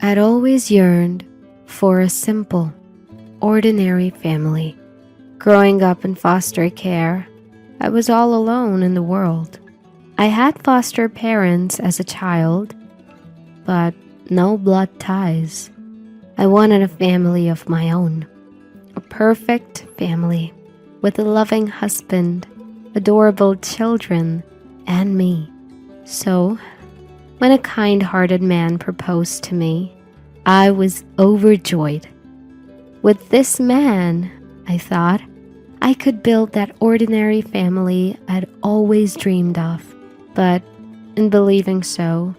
I'd always yearned for a simple, ordinary family. Growing up in foster care, I was all alone in the world. I had foster parents as a child, but no blood ties. I wanted a family of my own, a perfect family with a loving husband, adorable children, and me. So, when a kind-hearted man proposed to me, I was overjoyed. With this man, I thought, I could build that ordinary family I'd always dreamed of. But in believing so,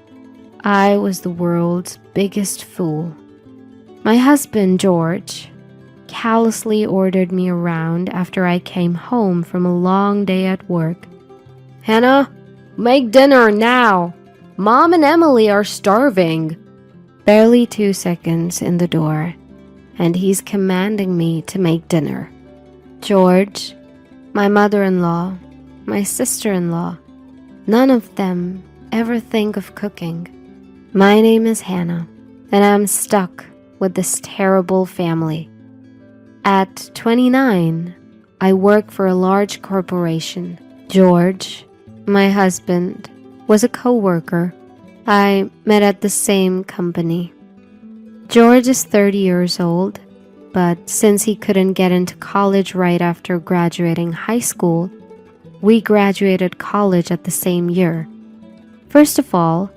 I was the world's biggest fool. My husband, George, callously ordered me around after I came home from a long day at work. "Hannah, make dinner now! Mom and Emily are starving." Barely 2 seconds in the door, and he's commanding me to make dinner. George, my mother-in-law, my sister-in-law, none of them ever think of cooking. My name is Hannah, and I'm stuck with this terrible family. At 29, I work for a large corporation. George, my husband, was a co-worker. I met at the same company. George is 30 years old, but since he couldn't get into college right after graduating high school, we graduated college at the same year. First of all,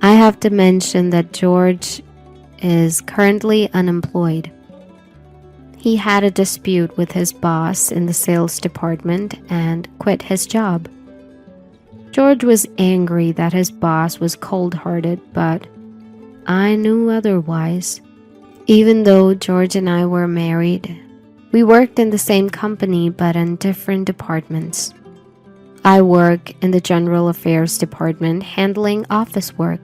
I have to mention that George is currently unemployed. He had a dispute with his boss in the sales department and quit his job. George was angry that his boss was cold-hearted, but I knew otherwise. Even though George and I were married, we worked in the same company but in different departments. I work in the general affairs department handling office work.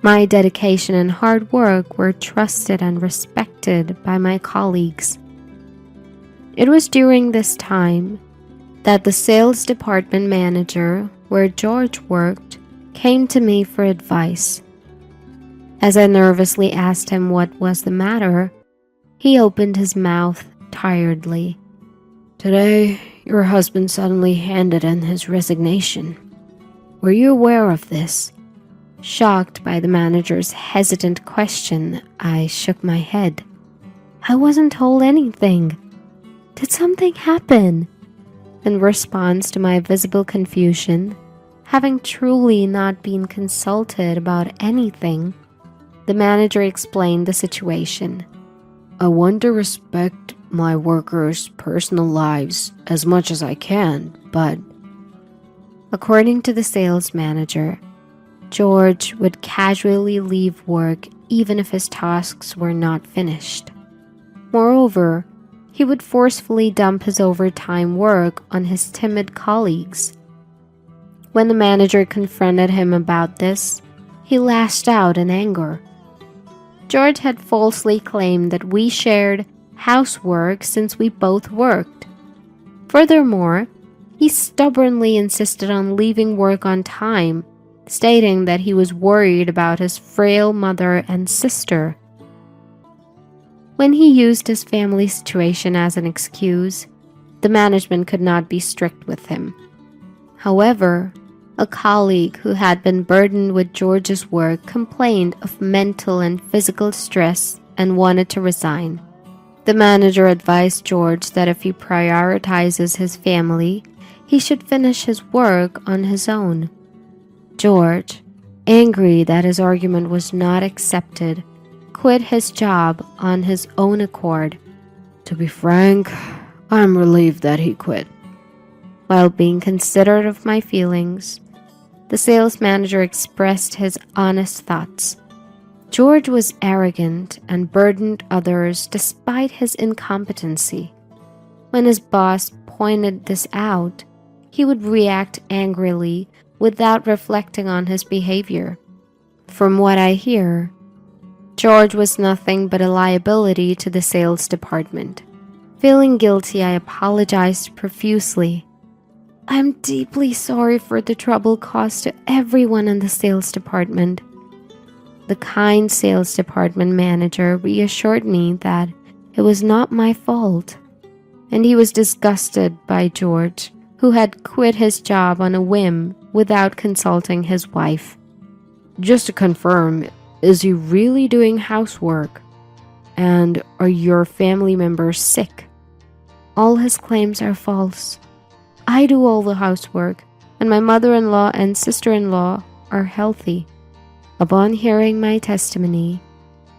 My dedication and hard work were trusted and respected by my colleagues. It was during this time that the sales department manager where George worked came to me for advice. As I nervously asked him what was the matter, he opened his mouth tiredly. "Today, your husband suddenly handed in his resignation. Were you aware of this?" Shocked by the manager's hesitant question, I shook my head. "I wasn't told anything. Did something happen?" In response to my visible confusion, having truly not been consulted about anything, the manager explained the situation. "I want to respect my workers' personal lives as much as I can, but..." According to the sales manager, George would casually leave work even if his tasks were not finished. Moreover, he would forcefully dump his overtime work on his timid colleagues. When the manager confronted him about this, he lashed out in anger. George had falsely claimed that we shared housework since we both worked. Furthermore, he stubbornly insisted on leaving work on time, stating that he was worried about his frail mother and sister. When he used his family situation as an excuse, the management could not be strict with him. However, a colleague who had been burdened with George's work complained of mental and physical stress and wanted to resign. The manager advised George that if he prioritizes his family, he should finish his work on his own. George, angry that his argument was not accepted, quit his job on his own accord. To be frank, I'm relieved that he quit. While being considerate of my feelings, the sales manager expressed his honest thoughts. George was arrogant and burdened others despite his incompetency. When his boss pointed this out, he would react angrily without reflecting on his behavior. From what I hear, George was nothing but a liability to the sales department. Feeling guilty, I apologized profusely. "I'm deeply sorry for the trouble caused to everyone in the sales department." The kind sales department manager reassured me that it was not my fault, and he was disgusted by George, who had quit his job on a whim without consulting his wife. "Just to confirm, is he really doing housework? And are your family members sick?" "All his claims are false. I do all the housework, and my mother-in-law and sister-in-law are healthy." Upon hearing my testimony,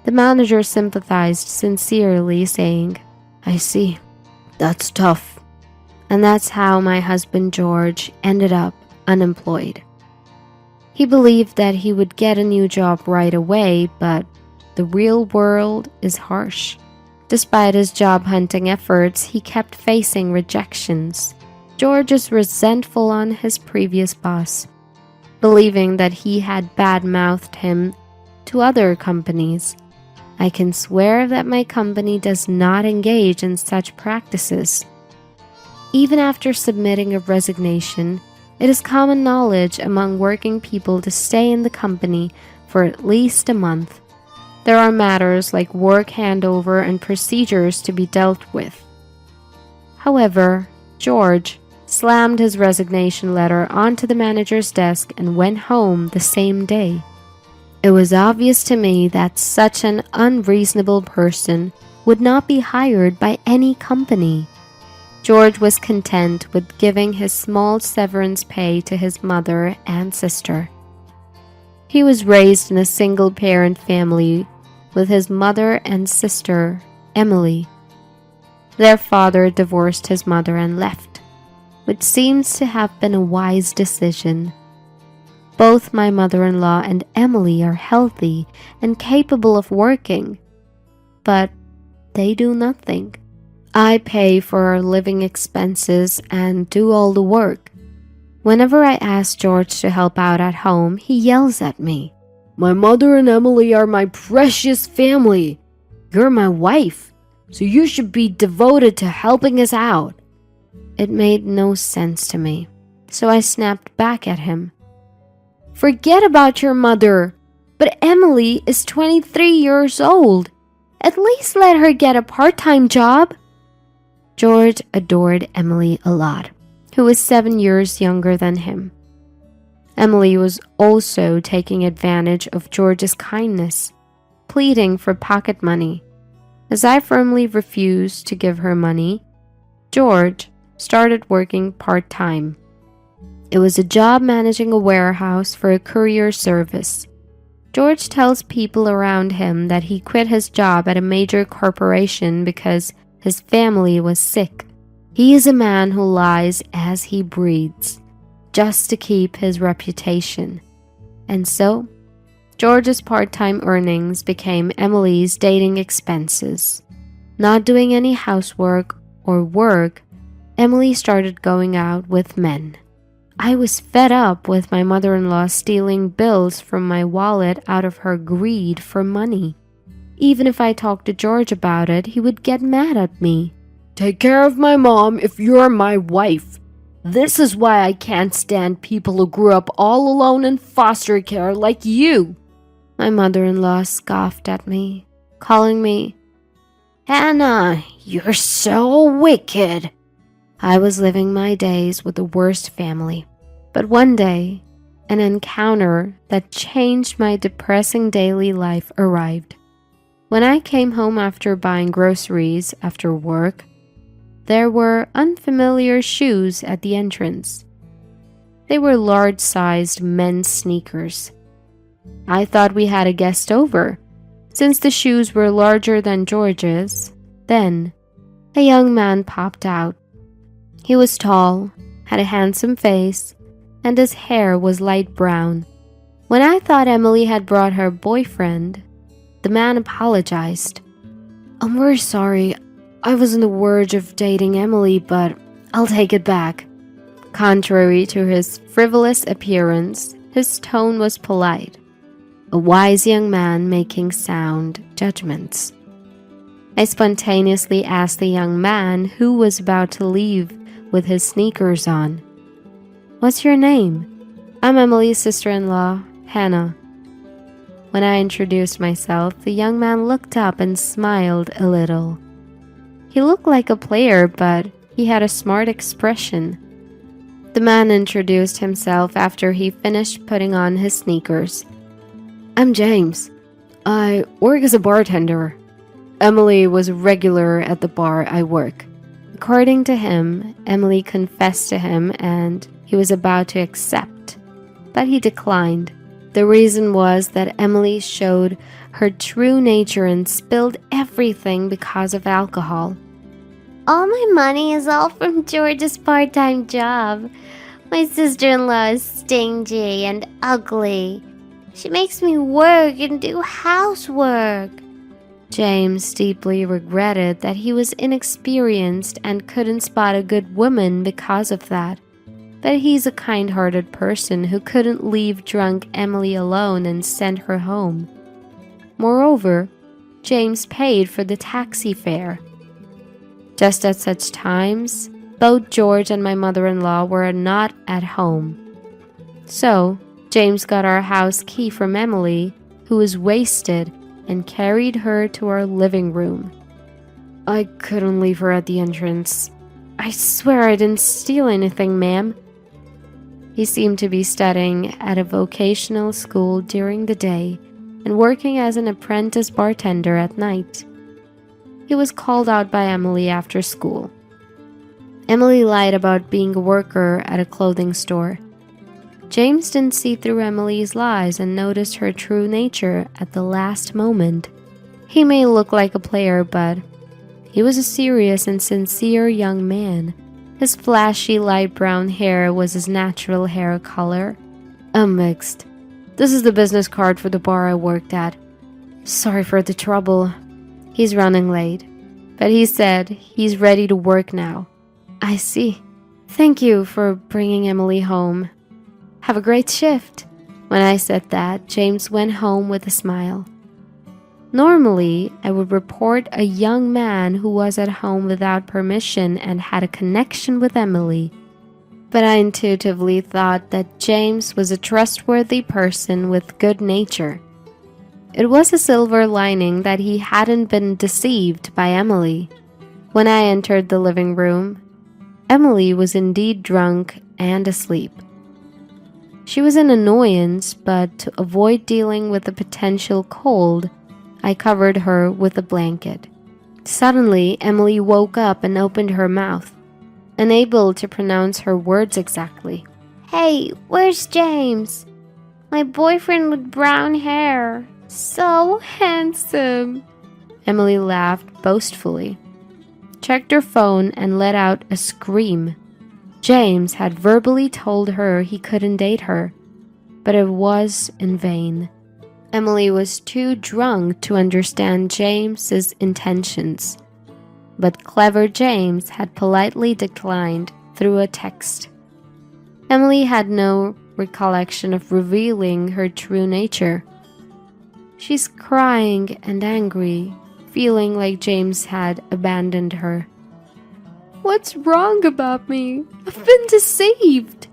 the manager sympathized sincerely, saying, "I see. That's tough." And that's how my husband George ended up unemployed. He believed that he would get a new job right away, but the real world is harsh. Despite his job hunting efforts, he kept facing rejections. George is resentful on his previous boss, believing that he had bad-mouthed him to other companies. I can swear that my company does not engage in such practices. Even after submitting a resignation, it is common knowledge among working people to stay in the company for at least a month. There are matters like work handover and procedures to be dealt with. However, George slammed his resignation letter onto the manager's desk and went home the same day. It was obvious to me that such an unreasonable person would not be hired by any company. George was content with giving his small severance pay to his mother and sister. He was raised in a single-parent family with his mother and sister, Emily. Their father divorced his mother and left, which seems to have been a wise decision. Both my mother-in-law and Emily are healthy and capable of working, but they do nothing. I pay for our living expenses and do all the work. Whenever I ask George to help out at home, he yells at me. "My mother and Emily are my precious family. You're my wife, so you should be devoted to helping us out." It made no sense to me, so I snapped back at him. "Forget about your mother, but Emily is 23 years old. At least let her get a part-time job." George adored Emily a lot, who was 7 years younger than him. Emily was also taking advantage of George's kindness, pleading for pocket money. As I firmly refused to give her money, George started working part-time. It was a job managing a warehouse for a courier service. George tells people around him that he quit his job at a major corporation because his family was sick. He is a man who lies as he breathes, just to keep his reputation. And so, George's part-time earnings became Emily's dating expenses. Not doing any housework or work, Emily started going out with men. I was fed up with my mother-in-law stealing bills from my wallet out of her greed for money. Even if I talked to George about it, he would get mad at me. "Take care of my mom if you're my wife. This is why I can't stand people who grew up all alone in foster care like you." My mother-in-law scoffed at me, calling me, "Hannah, you're so wicked." I was living my days with the worst family. But one day, an encounter that changed my depressing daily life arrived. When I came home after buying groceries after work, there were unfamiliar shoes at the entrance. They were large-sized men's sneakers. I thought we had a guest over, since the shoes were larger than George's. Then, a young man popped out. He was tall, had a handsome face, and his hair was light brown. When I thought Emily had brought her boyfriend, the man apologized. "I'm very sorry. I was on the verge of dating Emily, but I'll take it back." Contrary to his frivolous appearance, his tone was polite. A wise young man making sound judgments. I spontaneously asked the young man who was about to leave with his sneakers on, "What's your name?" "I'm Emily's sister-in-law, Hannah." When I introduced myself, the young man looked up and smiled a little. He looked like a player, but he had a smart expression. The man introduced himself after he finished putting on his sneakers. "I'm James. I work as a bartender. Emily was a regular at the bar I work." According to him, Emily confessed to him and he was about to accept, but he declined. The reason was that Emily showed her true nature and spilled everything because of alcohol. "All my money is all from George's part-time job. My sister-in-law is stingy and ugly. She makes me work and do housework." James deeply regretted that he was inexperienced and couldn't spot a good woman because of that. But he's a kind-hearted person who couldn't leave drunk Emily alone and send her home. Moreover, James paid for the taxi fare. Just at such times, both George and my mother-in-law were not at home. So, James got our house key from Emily, who was wasted, and carried her to our living room. "I couldn't leave her at the entrance. I swear I didn't steal anything, ma'am." He seemed to be studying at a vocational school during the day and working as an apprentice bartender at night. He was called out by Emily after school. Emily lied about being a worker at a clothing store. James didn't see through Emily's lies and noticed her true nature at the last moment. He may look like a player, but he was a serious and sincere young man. His flashy light brown hair was his natural hair color. "I'm mixed. This is the business card for the bar I worked at. Sorry for the trouble." He's running late, but he said he's ready to work now. "I see. Thank you for bringing Emily home. Have a great shift." When I said that, James went home with a smile. Normally, I would report a young man who was at home without permission and had a connection with Emily. But I intuitively thought that James was a trustworthy person with good nature. It was a silver lining that he hadn't been deceived by Emily. When I entered the living room, Emily was indeed drunk and asleep. She was an annoyance, but to avoid dealing with a potential cold, I covered her with a blanket. Suddenly, Emily woke up and opened her mouth, unable to pronounce her words exactly. "Hey, where's James? My boyfriend with brown hair. So handsome." Emily laughed boastfully, checked her phone, and let out a scream. James had verbally told her he couldn't date her, but it was in vain. Emily was too drunk to understand James's intentions, but clever James had politely declined through a text. Emily had no recollection of revealing her true nature. She's crying and angry, feeling like James had abandoned her. "What's wrong about me? I've been deceived."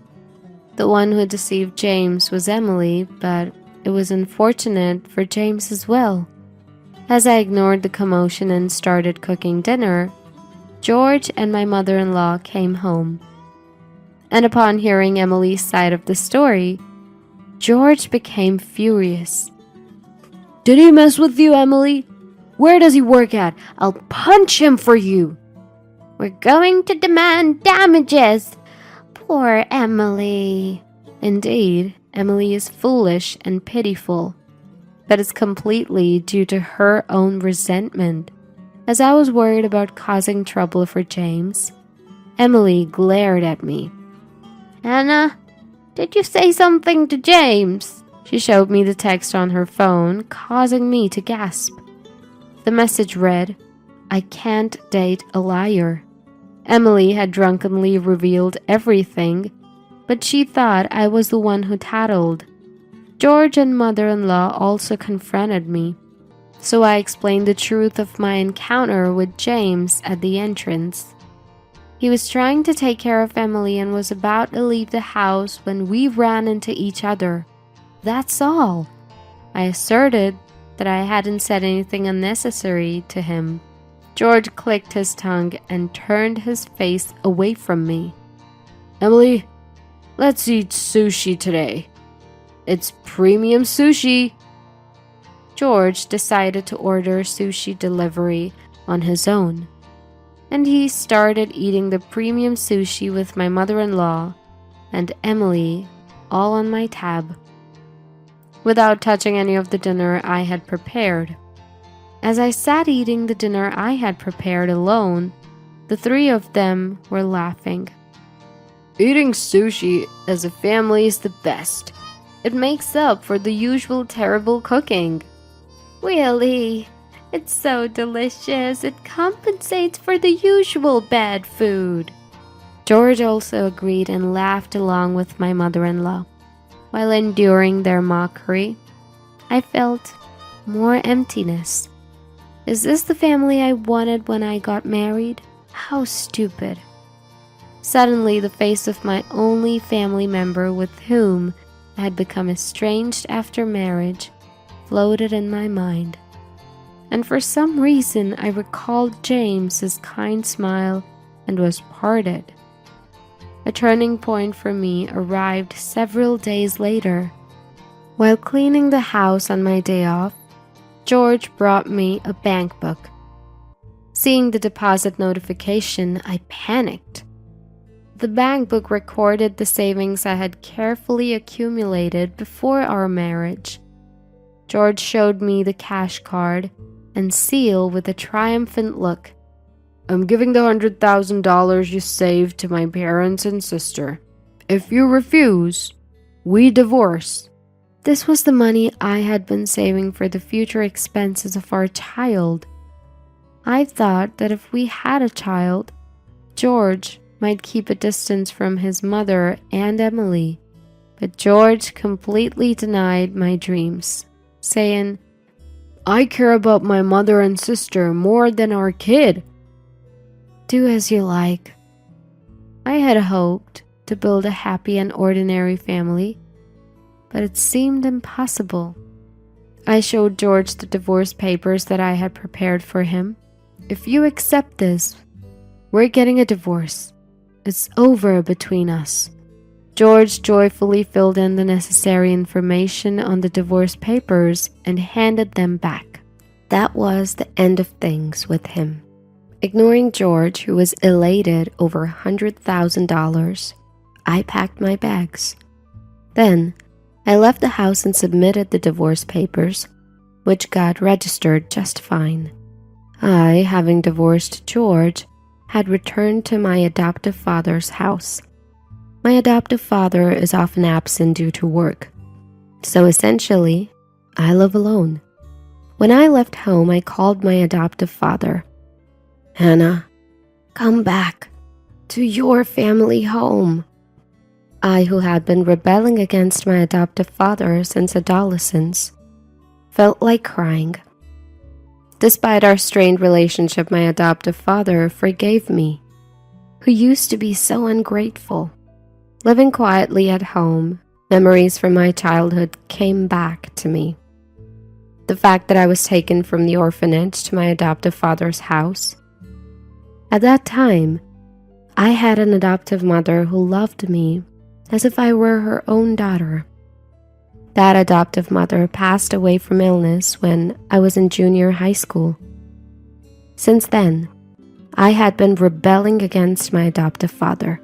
The one who deceived James was Emily, but it was unfortunate for James as well. As I ignored the commotion and started cooking dinner, George and my mother-in-law came home. And upon hearing Emily's side of the story, George became furious. "Did he mess with you, Emily? Where does he work at? I'll punch him for you." "We're going to demand damages. Poor Emily." Indeed, Emily is foolish and pitiful, but it's completely due to her own resentment. As I was worried about causing trouble for James, Emily glared at me. "Hannah, did you say something to James?" She showed me the text on her phone, causing me to gasp. The message read, "I can't date a liar." Emily had drunkenly revealed everything, but she thought I was the one who tattled. George and mother-in-law also confronted me, so I explained the truth of my encounter with James at the entrance. He was trying to take care of Emily and was about to leave the house when we ran into each other. That's all. I asserted that I hadn't said anything unnecessary to him. George clicked his tongue and turned his face away from me. Emily, let's eat sushi today. It's premium sushi. George decided to order sushi delivery on his own, and he started eating the premium sushi with my mother-in-law and Emily all on my tab, without touching any of the dinner I had prepared. As I sat eating the dinner I had prepared alone, the three of them were laughing. Eating sushi as a family is the best. It makes up for the usual terrible cooking. Really? It's so delicious. It compensates for the usual bad food. George also agreed and laughed along with my mother-in-law. While enduring their mockery, I felt more emptiness. Is this the family I wanted when I got married? How stupid. Suddenly, the face of my only family member with whom I had become estranged after marriage floated in my mind. And for some reason, I recalled James's kind smile and was parted. A turning point for me arrived several days later. While cleaning the house on my day off, George brought me a bank book. Seeing the deposit notification, I panicked. The bank book recorded the savings I had carefully accumulated before our marriage. George showed me the cash card and seal with a triumphant look. I'm giving the $100,000 you saved to my parents and sister. If you refuse, we divorce. This was the money I had been saving for the future expenses of our child. I thought that if we had a child, George might keep a distance from his mother and Emily. But George completely denied my dreams, saying, I care about my mother and sister more than our kid. Do as you like. I had hoped to build a happy and ordinary family, but it seemed impossible. I showed George the divorce papers that I had prepared for him. If you accept this, we're getting a divorce. It's over between us. George joyfully filled in the necessary information on the divorce papers and handed them back. That was the end of things with him. Ignoring George, who was elated over $100,000, I packed my bags. Then, I left the house and submitted the divorce papers, which got registered just fine. I, having divorced George, had returned to my adoptive father's house. My adoptive father is often absent due to work, so essentially, I live alone. When I left home, I called my adoptive father. Hannah, come back to your family home. I, who had been rebelling against my adoptive father since adolescence, felt like crying. Despite our strained relationship, my adoptive father forgave me, who used to be so ungrateful. Living quietly at home, memories from my childhood came back to me. The fact that I was taken from the orphanage to my adoptive father's house. At that time, I had an adoptive mother who loved me as if I were her own daughter. That adoptive mother passed away from illness when I was in junior high school. Since then, I had been rebelling against my adoptive father.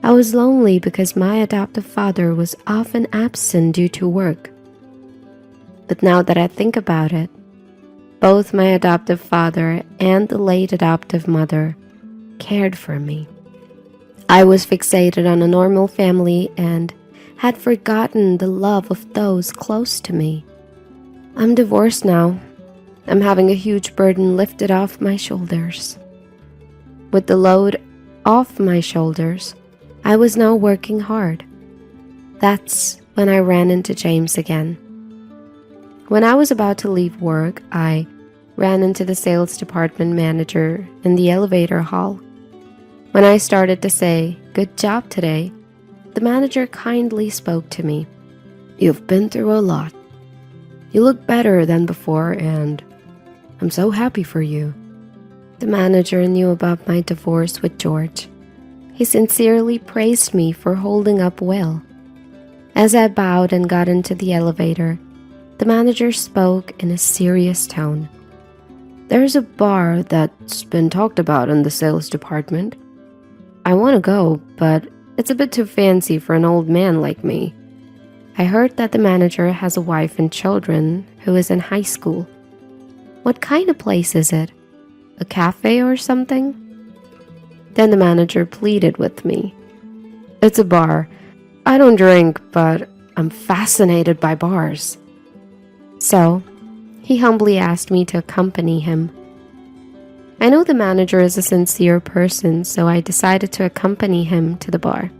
I was lonely because my adoptive father was often absent due to work. But now that I think about it, both my adoptive father and the late adoptive mother cared for me. I was fixated on a normal family and had forgotten the love of those close to me. I'm divorced now. I'm having a huge burden lifted off my shoulders. With the load off my shoulders, I was now working hard. That's when I ran into James again. When I was about to leave work, I ran into the sales department manager in the elevator hall. When I started to say, "Good job today," the manager kindly spoke to me. "You've been through a lot. You look better than before, and I'm so happy for you." The manager knew about my divorce with George. He sincerely praised me for holding up well. As I bowed and got into the elevator, the manager spoke in a serious tone. "There's a bar that's been talked about in the sales department. I want to go, but it's a bit too fancy for an old man like me." I heard that the manager has a wife and children who is in high school. What kind of place is it? A cafe or something? Then the manager pleaded with me. "It's a bar. I don't drink, but I'm fascinated by bars." So, he humbly asked me to accompany him. I know the manager is a sincere person, so I decided to accompany him to the bar.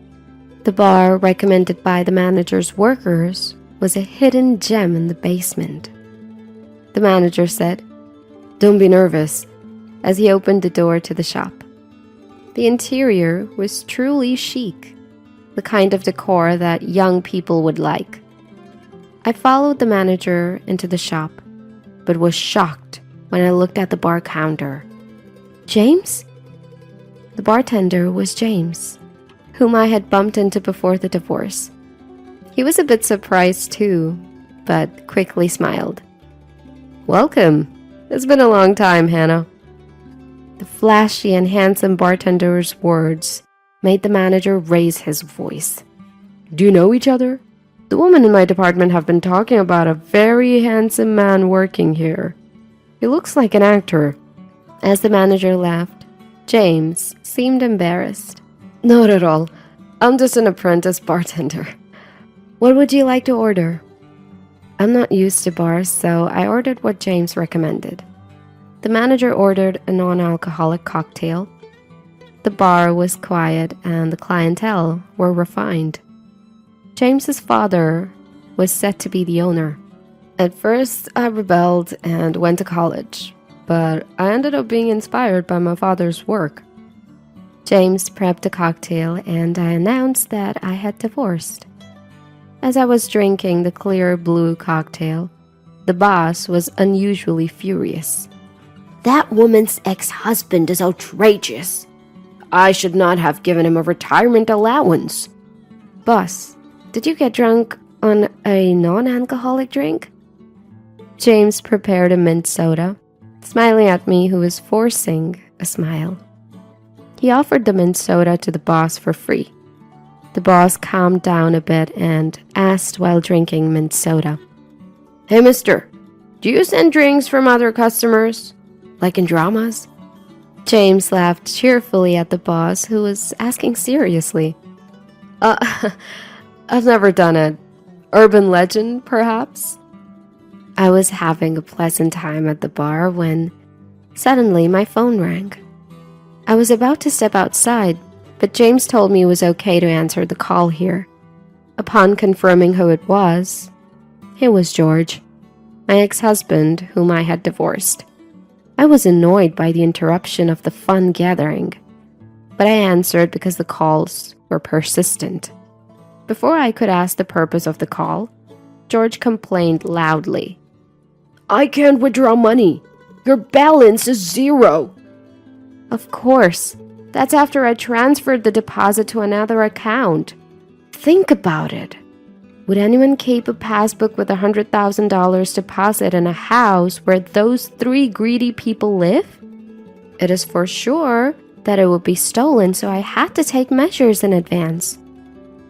The bar, recommended by the manager's workers, was a hidden gem in the basement. The manager said, "Don't be nervous," as he opened the door to the shop. The interior was truly chic, the kind of decor that young people would like. I followed the manager into the shop, but was shocked when I looked at the bar counter. James? The bartender was James, whom I had bumped into before the divorce. He was a bit surprised too, but quickly smiled. "Welcome. It's been a long time, Hannah." The flashy and handsome bartender's words made the manager raise his voice. "Do you know each other? The women in my department have been talking about a very handsome man working here. He looks like an actor." As the manager laughed, James seemed embarrassed. "Not at all. I'm just an apprentice bartender." "What would you like to order?" I'm not used to bars, so I ordered what James recommended. The manager ordered a non-alcoholic cocktail. The bar was quiet and the clientele were refined. James's father was set to be the owner. At first, I rebelled and went to college, but I ended up being inspired by my father's work. James prepped a cocktail and I announced that I had divorced. As I was drinking the clear blue cocktail, the boss was unusually furious. "That woman's ex-husband is outrageous. I should not have given him a retirement allowance." "Boss, did you get drunk on a non-alcoholic drink?" James prepared a mint soda, smiling at me who was forcing a smile. He offered the mint soda to the boss for free. The boss calmed down a bit and asked while drinking mint soda, "Hey, mister, do you send drinks from other customers? Like in dramas?" James laughed cheerfully at the boss who was asking seriously. I've never done it. Urban legend, perhaps?" I was having a pleasant time at the bar when suddenly my phone rang. I was about to step outside, but James told me it was okay to answer the call here. Upon confirming who it was George, my ex-husband whom I had divorced. I was annoyed by the interruption of the fun gathering, but I answered because the calls were persistent. Before I could ask the purpose of the call, George complained loudly. "I can't withdraw money. Your balance is 0. Of course, that's after I transferred the deposit to another account. Think about it. Would anyone keep a passbook with $100,000 deposit in a house where those 3 greedy people live? It is for sure that it would be stolen, so I had to take measures in advance.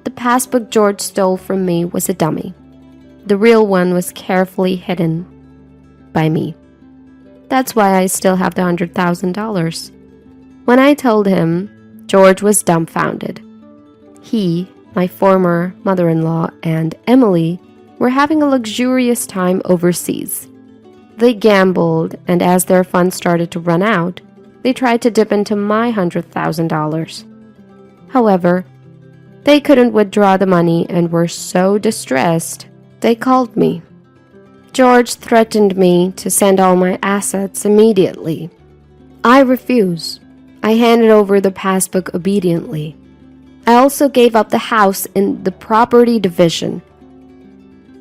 The passbook George stole from me was a dummy. The real one was carefully hidden by me. That's why I still have the $100,000. When I told him, George was dumbfounded. He, my former mother-in-law, and Emily were having a luxurious time overseas. They gambled, and as their funds started to run out, they tried to dip into my $100,000. However, they couldn't withdraw the money and were so distressed, they called me. George threatened me to send all my assets immediately. I refused. I handed over the passbook obediently. I also gave up the house in the property division.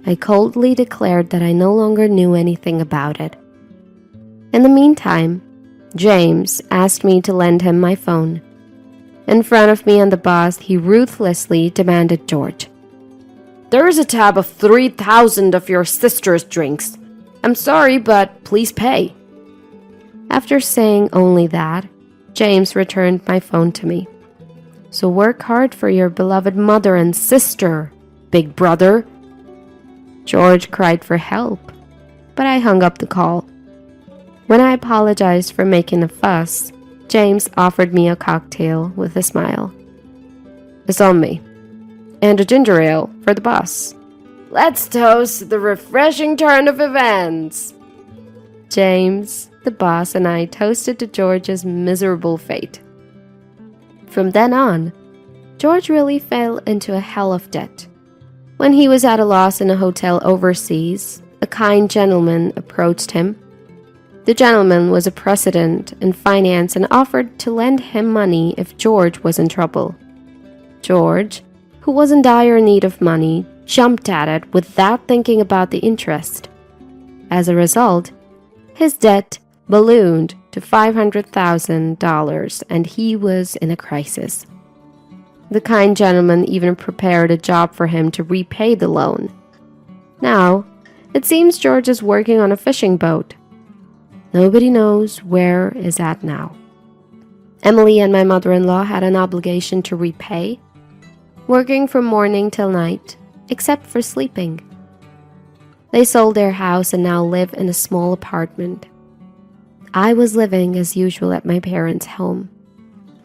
I coldly declared that I no longer knew anything about it. In the meantime, James asked me to lend him my phone. In front of me and the boss, he ruthlessly demanded George. There is a tab of 3,000 of your sister's drinks. I'm sorry, but please pay. After saying only that, James returned my phone to me. So work hard for your beloved mother and sister, big brother. George cried for help, but I hung up the call. When I apologized for making a fuss, James offered me a cocktail with a smile. It's on me. And a ginger ale for the boss. Let's toast the refreshing turn of events. James, the boss, and I toasted to George's miserable fate. From then on, George really fell into a hell of debt. When he was at a loss in a hotel overseas, a kind gentleman approached him. The gentleman was a president in finance and offered to lend him money if George was in trouble. George, who was in dire need of money, jumped at it without thinking about the interest. As a result, his debt ballooned to $500,000 and he was in a crisis. The kind gentleman even prepared a job for him to repay the loan. Now, it seems George is working on a fishing boat. Nobody knows where is at now. Emily and my mother-in-law had an obligation to repay, working from morning till night, except for sleeping. They sold their house and now live in a small apartment. I was living as usual at my parents' home.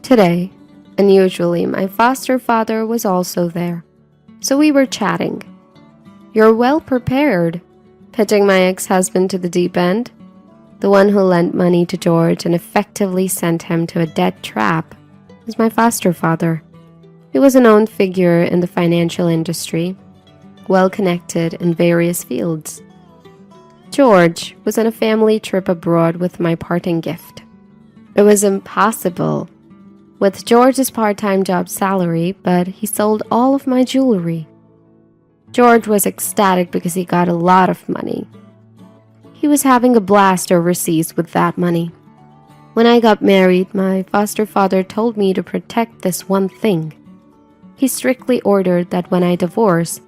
Today, unusually, my foster father was also there, so we were chatting. You're well prepared, pitching my ex-husband to the deep end. The one who lent money to George and effectively sent him to a debt trap was my foster father. He was a known figure in the financial industry, well-connected in various fields. George was on a family trip abroad with my parting gift. It was impossible with George's part-time job salary, but he sold all of my jewelry. George was ecstatic because he got a lot of money. He was having a blast overseas with that money. When I got married, my foster father told me to protect this one thing. He strictly ordered that when I divorce,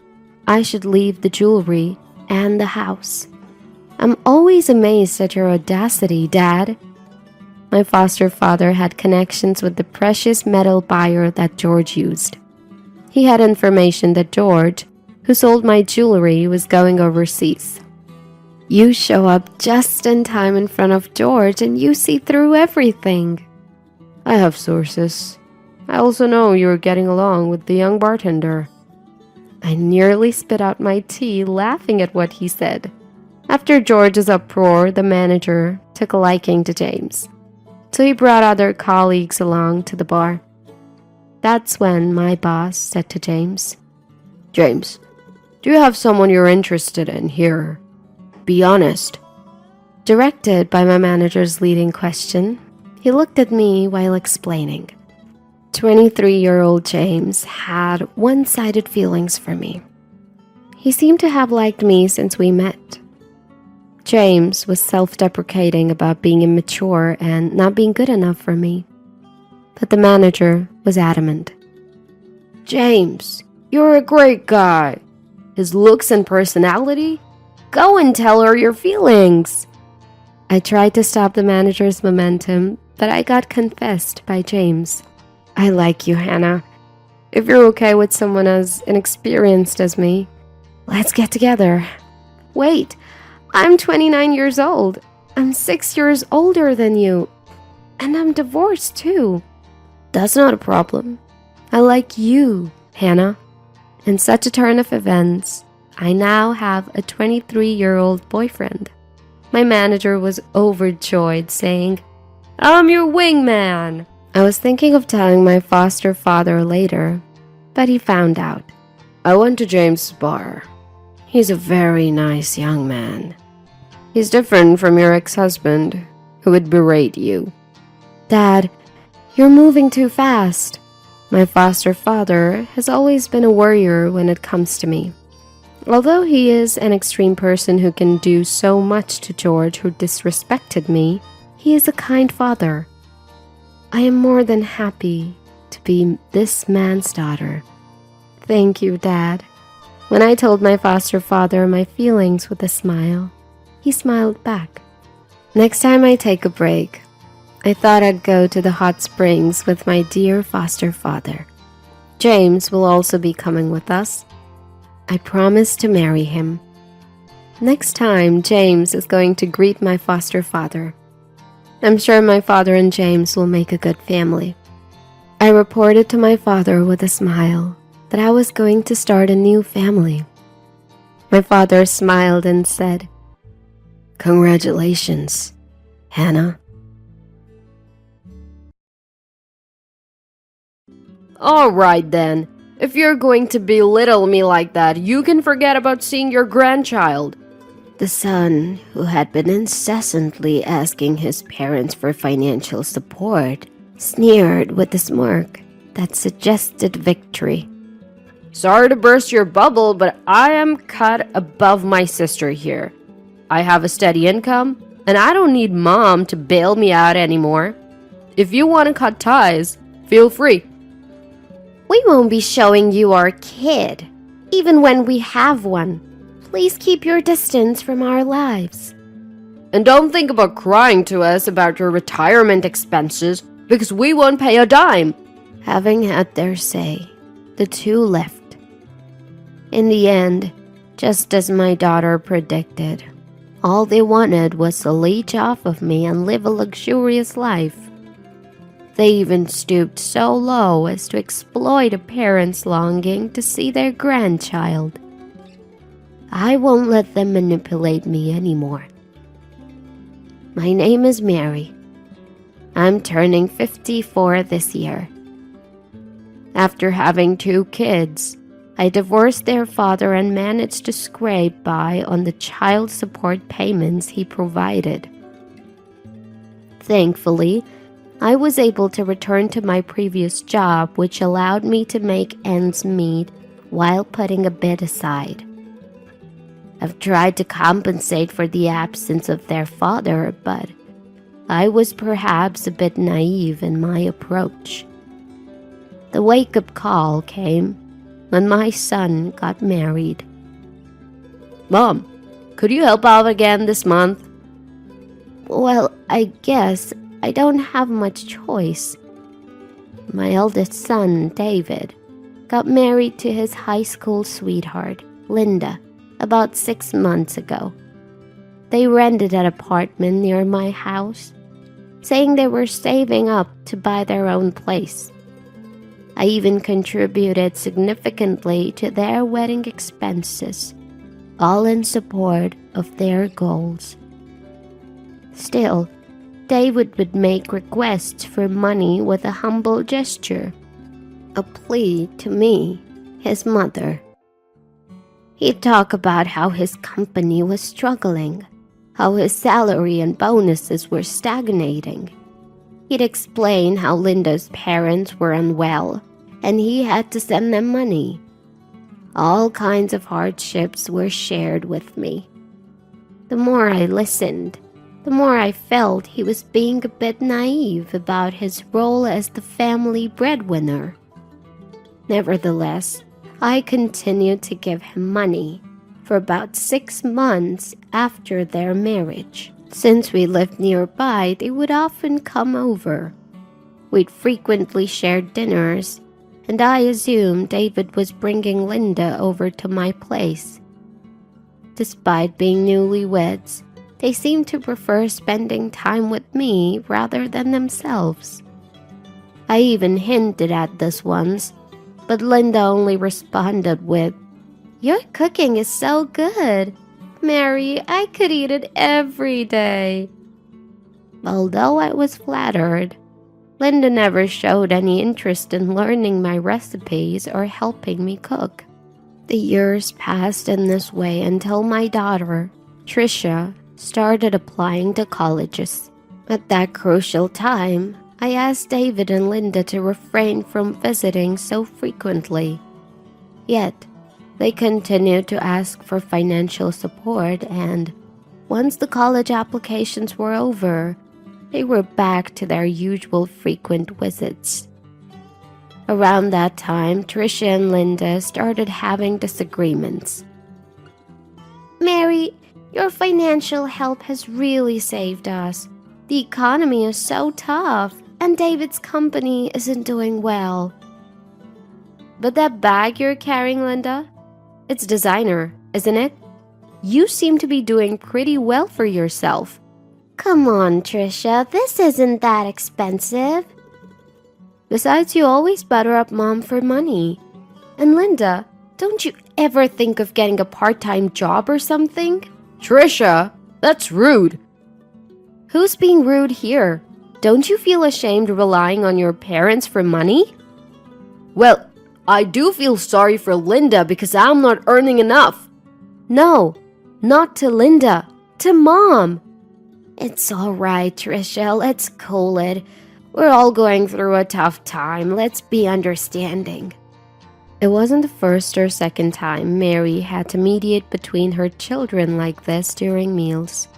I should leave the jewelry and the house. I'm always amazed at your audacity, Dad. My foster father had connections with the precious metal buyer that George used. He had information that George, who sold my jewelry, was going overseas. You show up just in time in front of George and you see through everything. I have sources. I also know you're getting along with the young bartender. I nearly spit out my tea laughing at what he said. After George's uproar, the manager took a liking to James, so he brought other colleagues along to the bar. That's when my boss said to James, James, do you have someone you're interested in here? Be honest. Directed by my manager's leading question, he looked at me while explaining. 23-year-old James had one-sided feelings for me. He seemed to have liked me since we met. James was self-deprecating about being immature and not being good enough for me. But the manager was adamant. James, you're a great guy. His looks and personality? Go and tell her your feelings. I tried to stop the manager's momentum, but I got confessed by James. I like you, Hannah. If you're okay with someone as inexperienced as me, let's get together. Wait, I'm 29 years old. I'm 6 years older than you. And I'm divorced too. That's not a problem. I like you, Hannah. In such a turn of events, I now have a 23-year-old boyfriend. My manager was overjoyed, saying, I'm your wingman. I was thinking of telling my foster father later, but he found out. I went to James' bar. He's a very nice young man. He's different from your ex-husband, who would berate you. Dad, you're moving too fast. My foster father has always been a worrier when it comes to me. Although he is an extreme person who can do so much to George, who disrespected me, he is a kind father. I am more than happy to be this man's daughter. Thank you, Dad. When I told my foster father my feelings with a smile, he smiled back. Next time I take a break, I thought I'd go to the hot springs with my dear foster father. James will also be coming with us. I promised to marry him. Next time, James is going to greet my foster father. I'm sure my father and James will make a good family. I reported to my father with a smile that I was going to start a new family. My father smiled and said, "Congratulations, Hannah." All right then. If you're going to belittle me like that, you can forget about seeing your grandchild. The son, who had been incessantly asking his parents for financial support, sneered with a smirk that suggested victory. Sorry to burst your bubble, but I am cut above my sister here. I have a steady income, and I don't need Mom to bail me out anymore. If you want to cut ties, feel free. We won't be showing you our kid, even when we have one. Please keep your distance from our lives. And don't think about crying to us about your retirement expenses, because we won't pay a dime. Having had their say, the two left. In the end, just as my daughter predicted, all they wanted was to leech off of me and live a luxurious life. They even stooped so low as to exploit a parent's longing to see their grandchild. I won't let them manipulate me anymore. My name is Mary. I'm turning 54 this year. After having 2 kids, I divorced their father and managed to scrape by on the child support payments he provided. Thankfully, I was able to return to my previous job, which allowed me to make ends meet while putting a bit aside. I've tried to compensate for the absence of their father, but I was perhaps a bit naive in my approach. The wake-up call came when my son got married. Mom, could you help out again this month? Well, I guess I don't have much choice. My eldest son, David, got married to his high school sweetheart, Linda, about 6 months ago. They rented an apartment near my house, saying they were saving up to buy their own place. I even contributed significantly to their wedding expenses, all in support of their goals. Still, David would make requests for money with a humble gesture, a plea to me, his mother. He'd talk about how his company was struggling, how his salary and bonuses were stagnating. He'd explain how Linda's parents were unwell and he had to send them money. All kinds of hardships were shared with me. The more I listened, the more I felt he was being a bit naive about his role as the family breadwinner. Nevertheless, I continued to give him money for about 6 months after their marriage. Since we lived nearby, they would often come over. We'd frequently share dinners, and I assumed David was bringing Linda over to my place. Despite being newlyweds, they seemed to prefer spending time with me rather than themselves. I even hinted at this once, but Linda only responded with, "Your cooking is so good. Mary, I could eat it every day." Although I was flattered, Linda never showed any interest in learning my recipes or helping me cook. The years passed in this way until my daughter, Trisha, started applying to colleges. At that crucial time, I asked David and Linda to refrain from visiting so frequently. Yet, They continued to ask for financial support, and once the college applications were over, they were back to their usual frequent visits. Around that time, Trisha and Linda started having disagreements. "Mary, your financial help has really saved us. The economy is so tough, and David's company isn't doing well." "But that bag you're carrying, Linda, it's designer, isn't it? You seem to be doing pretty well for yourself." "Come on, Trisha, this isn't that expensive." "Besides, you always butter up Mom for money. And Linda, don't you ever think of getting a part-time job or something?" Trisha, that's rude. "Who's being rude here? Don't you feel ashamed relying on your parents for money?" Well, I do feel sorry for Linda because I'm not earning enough." "No, not to Linda, to Mom." "It's all right, Trisha, let's cool it. We're all going through a tough time. Let's be understanding." It wasn't the first or second time Mary had to mediate between her children like this during meals.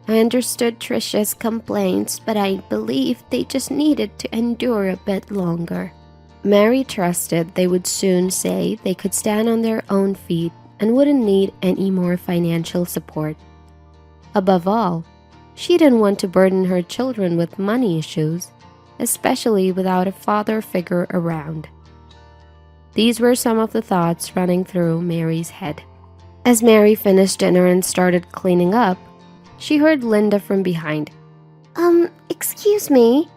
I understood Trisha's complaints, but I believed they just needed to endure a bit longer. Mary trusted they would soon say they could stand on their own feet and wouldn't need any more financial support. Above all, she didn't want to burden her children with money issues, especially without a father figure around. These were some of the thoughts running through Mary's head. As Mary finished dinner and started cleaning up, she heard Linda from behind. Excuse me."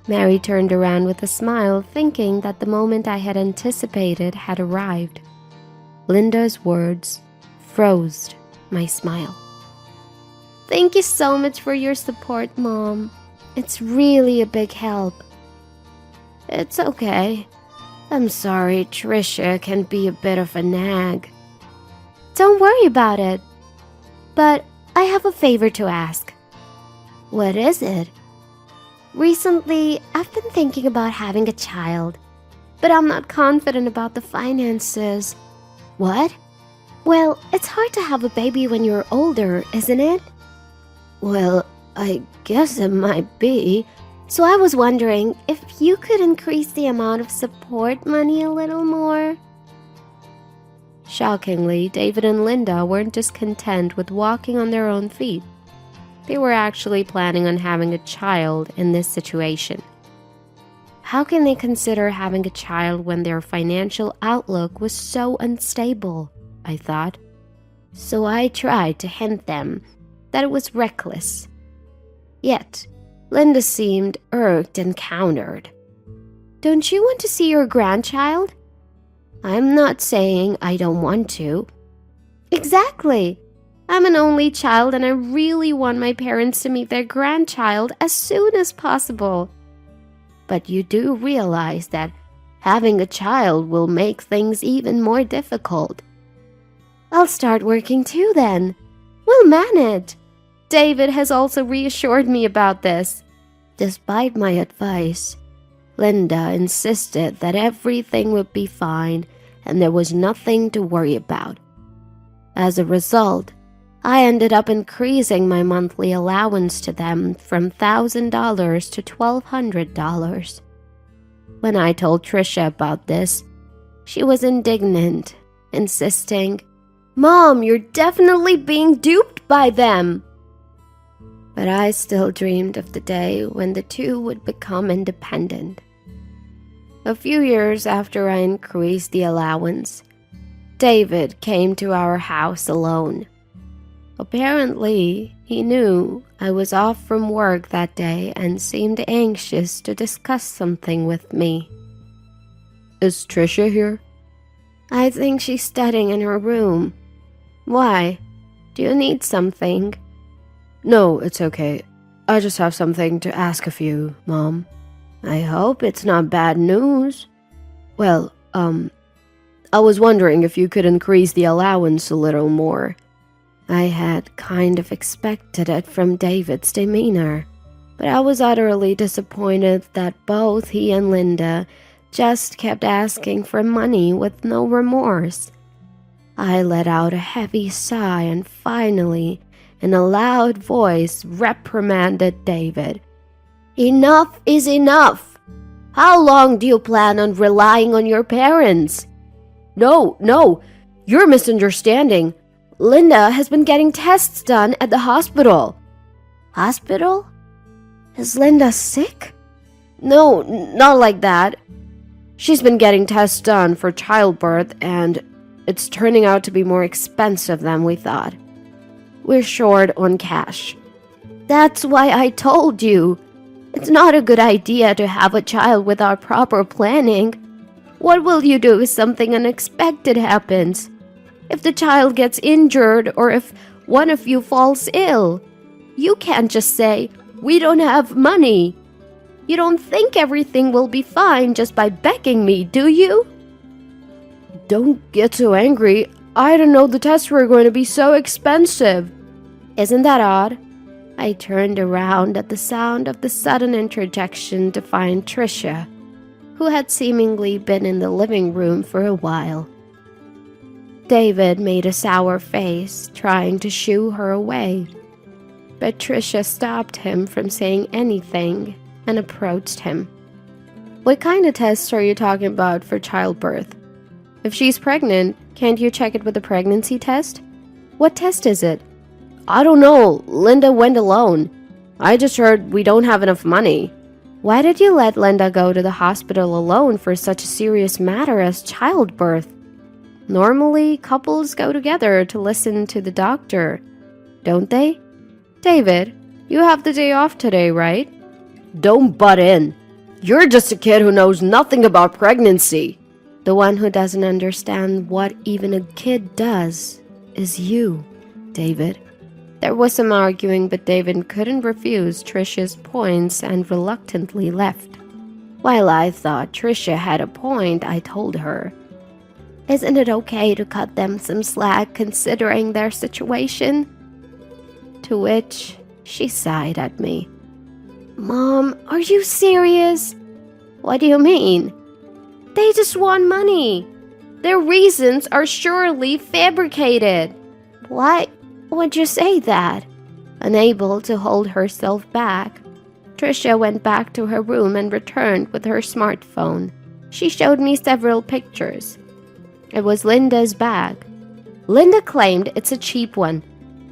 Mary turned around with a smile, thinking that the moment I had anticipated had arrived. Linda's words froze my smile. "Thank you so much for your support, Mom. It's really a big help." "It's okay. I'm sorry Trisha can be a bit of a nag." "Don't worry about it. But I have a favor to ask." "What is it?" "Recently, I've been thinking about having a child, but I'm not confident about the finances." "What?" "Well, it's hard to have a baby when you're older, isn't it?" "Well, I guess it might be. So I was wondering if you could increase the amount of support money a little more." Shockingly, David and Linda weren't just content with walking on their own feet. They were actually planning on having a child in this situation. How can they consider having a child when their financial outlook was so unstable? I thought. So I tried to hint them that it was reckless. Yet, Linda seemed irked and countered. "Don't you want to see your grandchild?" "I'm not saying I don't want to." "Exactly. I'm an only child and I really want my parents to meet their grandchild as soon as possible." "But you do realize that having a child will make things even more difficult." "I'll start working too then. We'll manage. David has also reassured me about this." Despite my advice, Linda insisted that everything would be fine and there was nothing to worry about. As a result, I ended up increasing my monthly allowance to them from $1,000 to $1,200. When I told Trisha about this, she was indignant, insisting, "Mom, you're definitely being duped by them." But I still dreamed of the day when the two would become independent. A few years after I increased the allowance, David came to our house alone. Apparently, he knew I was off from work that day and seemed anxious to discuss something with me. Is Trisha here? "I think she's studying in her room. Why? Do you need something?" No, it's okay. I just have something to ask of you, Mom. "I hope it's not bad news." Well, I was wondering if you could increase the allowance a little more. I had kind of expected it from David's demeanor, but I was utterly disappointed that both he and Linda just kept asking for money with no remorse. I let out a heavy sigh and finally, in a loud voice, reprimanded David. "Enough is enough! How long do you plan on relying on your parents?" No, you're misunderstanding. Linda has been getting tests done at the hospital. Hospital? Is Linda sick? No, not like that. She's been getting tests done for childbirth, and it's turning out to be more expensive than we thought. We're short on cash. That's why I told you. It's not a good idea to have a child without proper planning. What will you do if something unexpected happens? If the child gets injured or if one of you falls ill? You can't just say, "We don't have money." You don't think everything will be fine just by begging me, do you? Don't get so angry. I didn't know the tests were going to be so expensive. Isn't that odd? I turned around at the sound of the sudden interjection to find Tricia, who had seemingly been in the living room for a while. David made a sour face, trying to shoo her away, but Tricia stopped him from saying anything and approached him. What kind of tests are you talking about for childbirth? If she's pregnant, can't you check it with a pregnancy test? What test is it? I don't know. Linda went alone. I just heard we don't have enough money. Why did you let Linda go to the hospital alone for such a serious matter as childbirth? Normally, couples go together to listen to the doctor, don't they? David, you have the day off today, right? Don't butt in. You're just a kid who knows nothing about pregnancy. The one who doesn't understand what even a kid does is you, David. There was some arguing, but David couldn't refuse Tricia's points and reluctantly left. While I thought Tricia had a point, I told her, "Isn't it okay to cut them some slack considering their situation?" To which she sighed at me. "Mom, are you serious?" "What do you mean?" "They just want money. Their reasons are surely fabricated." "Why would you say that?" Unable to hold herself back, Tricia went back to her room and returned with her smartphone. She showed me several pictures. It was Linda's bag. Linda claimed it's a cheap one,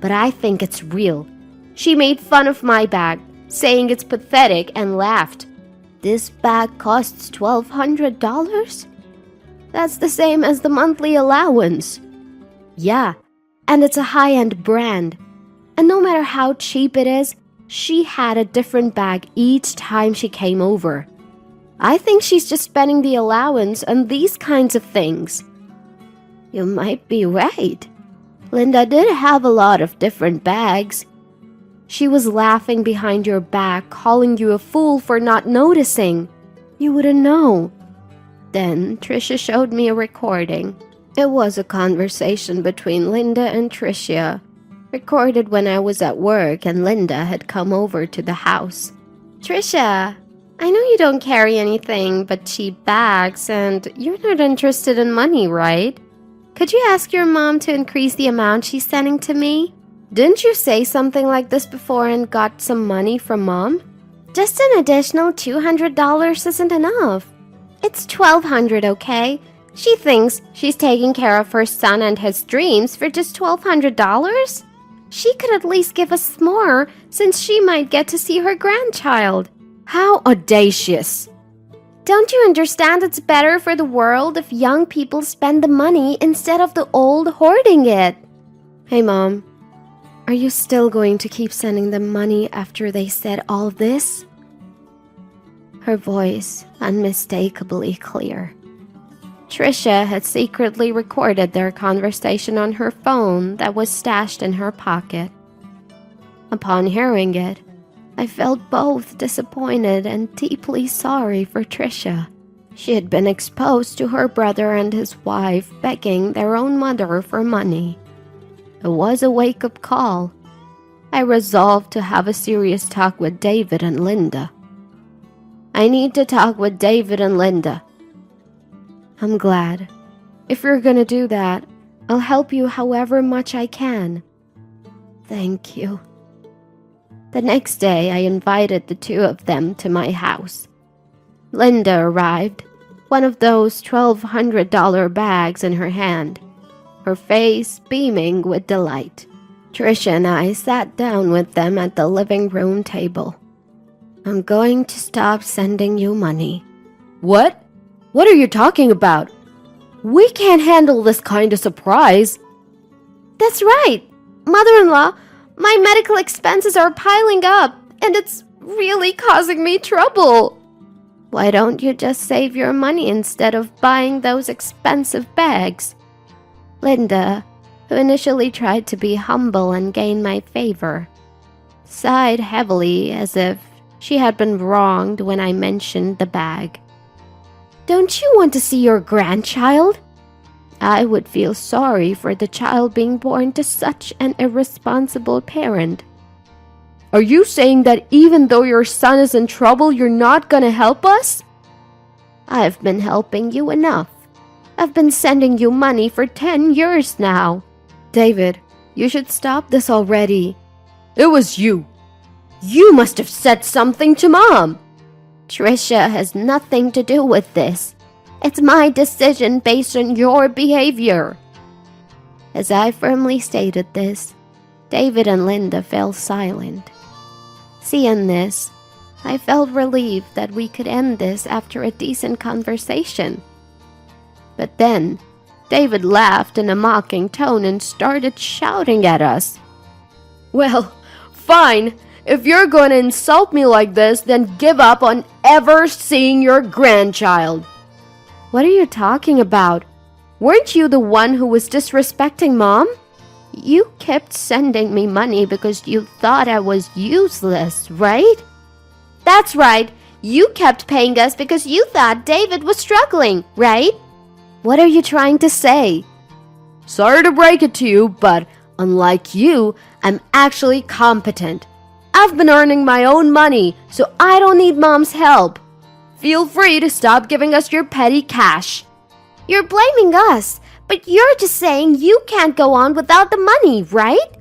but I think it's real. She made fun of my bag, saying it's pathetic, and laughed. "This bag costs $1,200? That's the same as the monthly allowance." "Yeah, and it's a high-end brand. And no matter how cheap it is, she had a different bag each time she came over. I think she's just spending the allowance on these kinds of things." "You might be right. Linda did have a lot of different bags." "She was laughing behind your back, calling you a fool for not noticing. You wouldn't know." Then Tricia showed me a recording. It was a conversation between Linda and Tricia, recorded when I was at work and Linda had come over to the house. "Tricia, I know you don't carry anything but cheap bags, and you're not interested in money, right? Could you ask your mom to increase the amount she's sending to me? Didn't you say something like this before and got some money from Mom? Just an additional $200 isn't enough. It's $1,200, okay? She thinks she's taking care of her son and his dreams for just $1,200? She could at least give us more, since she might get to see her grandchild." How audacious! Don't you understand it's better for the world if young people spend the money instead of the old hoarding it? "Hey, Mom. Are you still going to keep sending them money after they said all this?" Her voice unmistakably clear. Tricia had secretly recorded their conversation on her phone that was stashed in her pocket. Upon hearing it, I felt both disappointed and deeply sorry for Tricia. She had been exposed to her brother and his wife begging their own mother for money. It was a wake-up call. I resolved to have a serious talk with David and Linda. "I need to talk with David and Linda. I'm glad. If you're gonna do that, I'll help you however much I can. Thank you. The next day, I invited the two of them to my house. Linda arrived, one of those $1,200 bags in her hand, her face beaming with delight. Trisha and I sat down with them at the living room table. I'm going to stop sending you money. What? What are you talking about? We can't handle this kind of surprise. That's right, mother-in-law. My medical expenses are piling up, and it's really causing me trouble. Why don't you just save your money instead of buying those expensive bags? Linda, who initially tried to be humble and gain my favor, sighed heavily as if she had been wronged when I mentioned the bag. Don't you want to see your grandchild? I would feel sorry for the child being born to such an irresponsible parent. Are you saying that even though your son is in trouble, you're not gonna help us? I've been helping you enough. I've been sending you money for 10 years now. David, you should stop this already. It was you. You must have said something to Mom. Trisha has nothing to do with this. It's my decision based on your behavior. As I firmly stated this, David and Linda fell silent. Seeing this, I felt relieved that we could end this after a decent conversation. But then, David laughed in a mocking tone and started shouting at us. Well, fine. If you're going to insult me like this, then give up on ever seeing your grandchild. What are you talking about? Weren't you the one who was disrespecting Mom? You kept sending me money because you thought I was useless, right? That's right. You kept paying us because you thought David was struggling, right? What are you trying to say? Sorry to break it to you, but unlike you, I'm actually competent. I've been earning my own money, so I don't need Mom's help. Feel free to stop giving us your petty cash. You're blaming us, but you're just saying you can't go on without the money, right?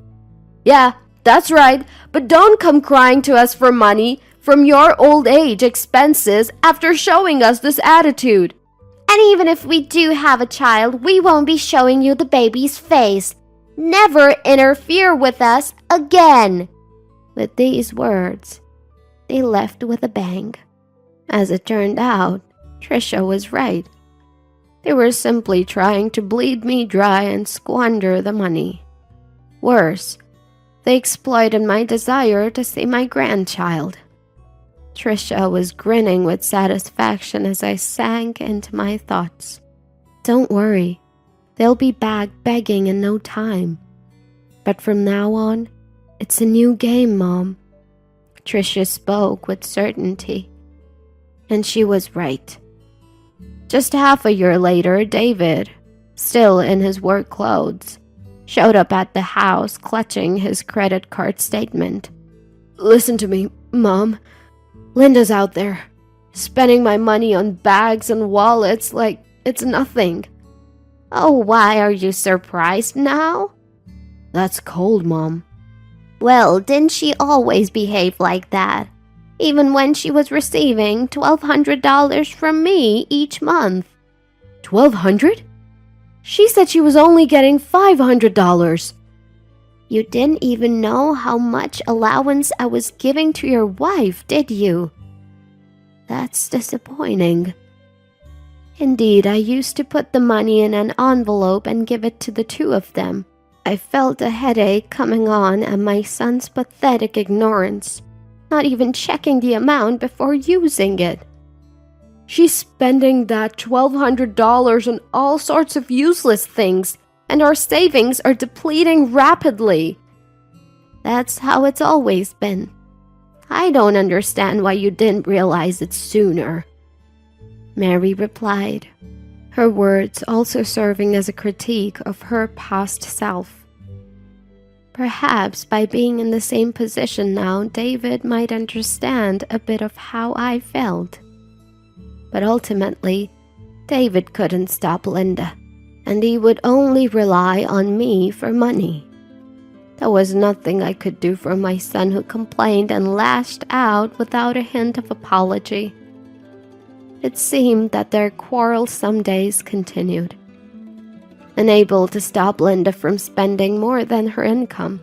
Yeah, that's right, but don't come crying to us for money from your old age expenses after showing us this attitude. And even if we do have a child, we won't be showing you the baby's face. Never interfere with us again. With these words, they left with a bang. As it turned out, Trisha was right. They were simply trying to bleed me dry and squander the money. Worse, they exploited my desire to see my grandchild. Trisha was grinning with satisfaction as I sank into my thoughts. Don't worry, they'll be back begging in no time. But from now on, it's a new game, Mom. Trisha spoke with certainty. And she was right. Just half a year later, David, still in his work clothes, showed up at the house clutching his credit card statement. Listen to me, Mom. Linda's out there, spending my money on bags and wallets like it's nothing. Oh, why are you surprised now? That's cold, Mom. Well, didn't she always behave like that? Even when she was receiving $1,200 from me each month. $1,200? She said she was only getting $500. You didn't even know how much allowance I was giving to your wife, did you? That's disappointing. Indeed, I used to put the money in an envelope and give it to the two of them. I felt a headache coming on at my son's pathetic ignorance, not even checking the amount before using it. She's spending that $1,200 on all sorts of useless things, and our savings are depleting rapidly. That's how it's always been. I don't understand why you didn't realize it sooner. Mary replied, her words also serving as a critique of her past self. Perhaps by being in the same position now, David might understand a bit of how I felt. But ultimately, David couldn't stop Linda, and he would only rely on me for money. There was nothing I could do for my son, who complained and lashed out without a hint of apology. It seemed that their quarrelsome days continued. Unable to stop Linda from spending more than her income.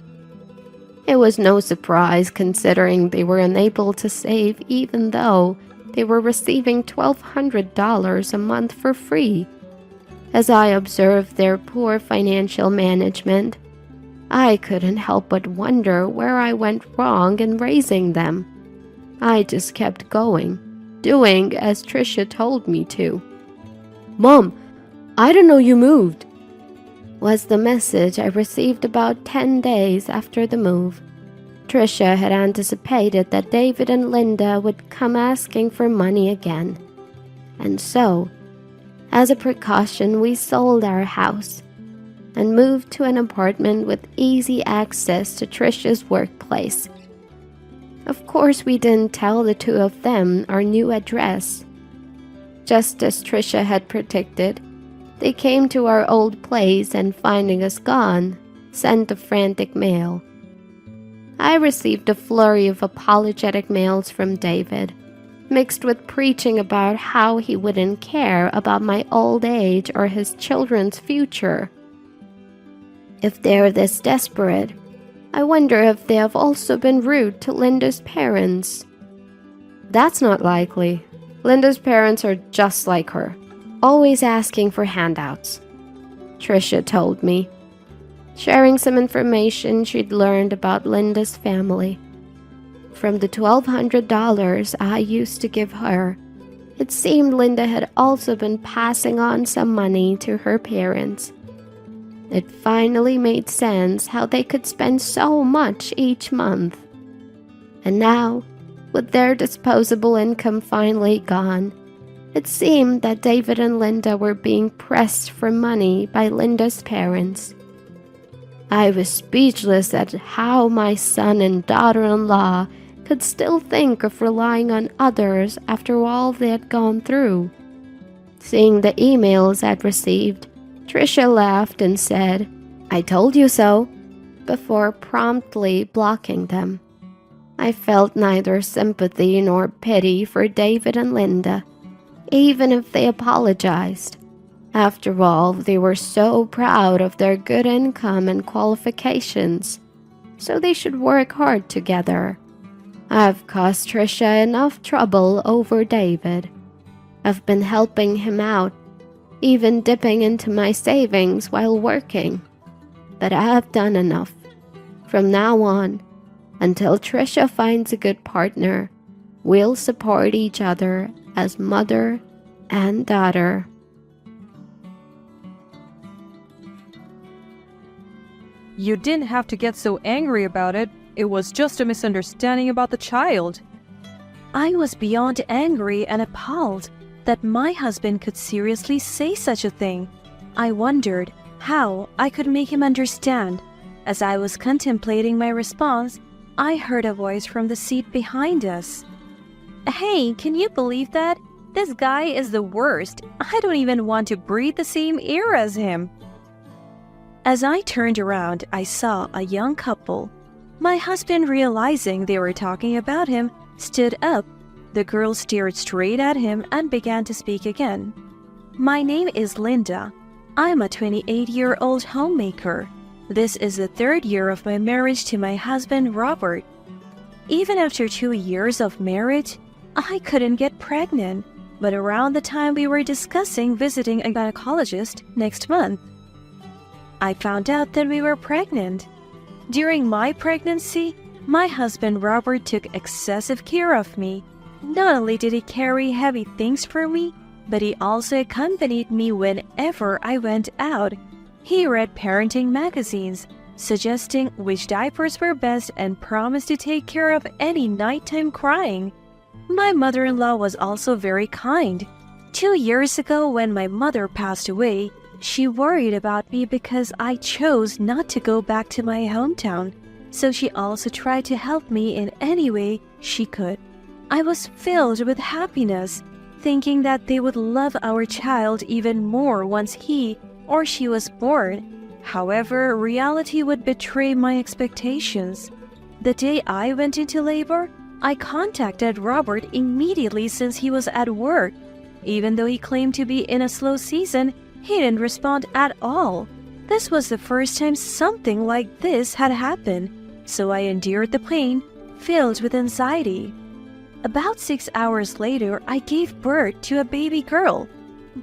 It was no surprise, considering they were unable to save, even though they were receiving $1,200 a month for free. As I observed their poor financial management, I couldn't help but wonder where I went wrong in raising them. I just kept going, doing as Trisha told me to. "Mom, I didn't know you moved," was the message I received about 10 days after the move. Trisha had anticipated that David and Linda would come asking for money again. And so, as a precaution, we sold our house and moved to an apartment with easy access to Trisha's workplace. Of course, we didn't tell the two of them our new address. Just as Trisha had predicted, they came to our old place and, finding us gone, sent a frantic mail. I received a flurry of apologetic mails from David, mixed with preaching about how he wouldn't care about my old age or his children's future. If they're this desperate, I wonder if they have also been rude to Linda's parents. That's not likely. Linda's parents are just like her, always asking for handouts, Trisha told me, sharing some information she'd learned about Linda's family. From the $1,200 I used to give her, it seemed Linda had also been passing on some money to her parents. It finally made sense how they could spend so much each month. And now, with their disposable income finally gone, it seemed that David and Linda were being pressed for money by Linda's parents. I was speechless at how my son and daughter-in-law could still think of relying on others after all they had gone through. Seeing the emails I'd received, Trisha laughed and said, "I told you so," before promptly blocking them. I felt neither sympathy nor pity for David and Linda, even if they apologized. After all, they were so proud of their good income and qualifications, so they should work hard together. I've caused Trisha enough trouble over David. I've been helping him out, even dipping into my savings while working. But I have done enough. From now on, until Trisha finds a good partner, we'll support each other as mother and daughter. You didn't have to get so angry about it. It was just a misunderstanding about the child. I was beyond angry and appalled that my husband could seriously say such a thing. I wondered how I could make him understand. As I was contemplating my response, I heard a voice from the seat behind us. "Hey, can you believe that? This guy is the worst. I don't even want to breathe the same air as him." As I turned around, I saw a young couple. My husband, realizing they were talking about him, stood up. The girl stared straight at him and began to speak again. "My name is Linda. I'm a 28-year-old homemaker. This is the 3rd year of my marriage to my husband, Robert. Even after 2 years of marriage, I couldn't get pregnant, but around the time we were discussing visiting a gynecologist next month, I found out that we were pregnant. During my pregnancy, my husband Robert took excessive care of me. Not only did he carry heavy things for me, but he also accompanied me whenever I went out. He read parenting magazines, suggesting which diapers were best, and promised to take care of any nighttime crying. My mother-in-law was also very kind. 2 years ago, when my mother passed away, she worried about me because I chose not to go back to my hometown, so she also tried to help me in any way she could. I was filled with happiness. thinking that they would love our child even more once he or she was born. However, reality would betray my expectations. The day I went into labor, I contacted Robert immediately since he was at work. Even though he claimed to be in a slow season, he didn't respond at all. This was the first time something like this had happened, so I endured the pain, filled with anxiety. About 6 hours later, I gave birth to a baby girl,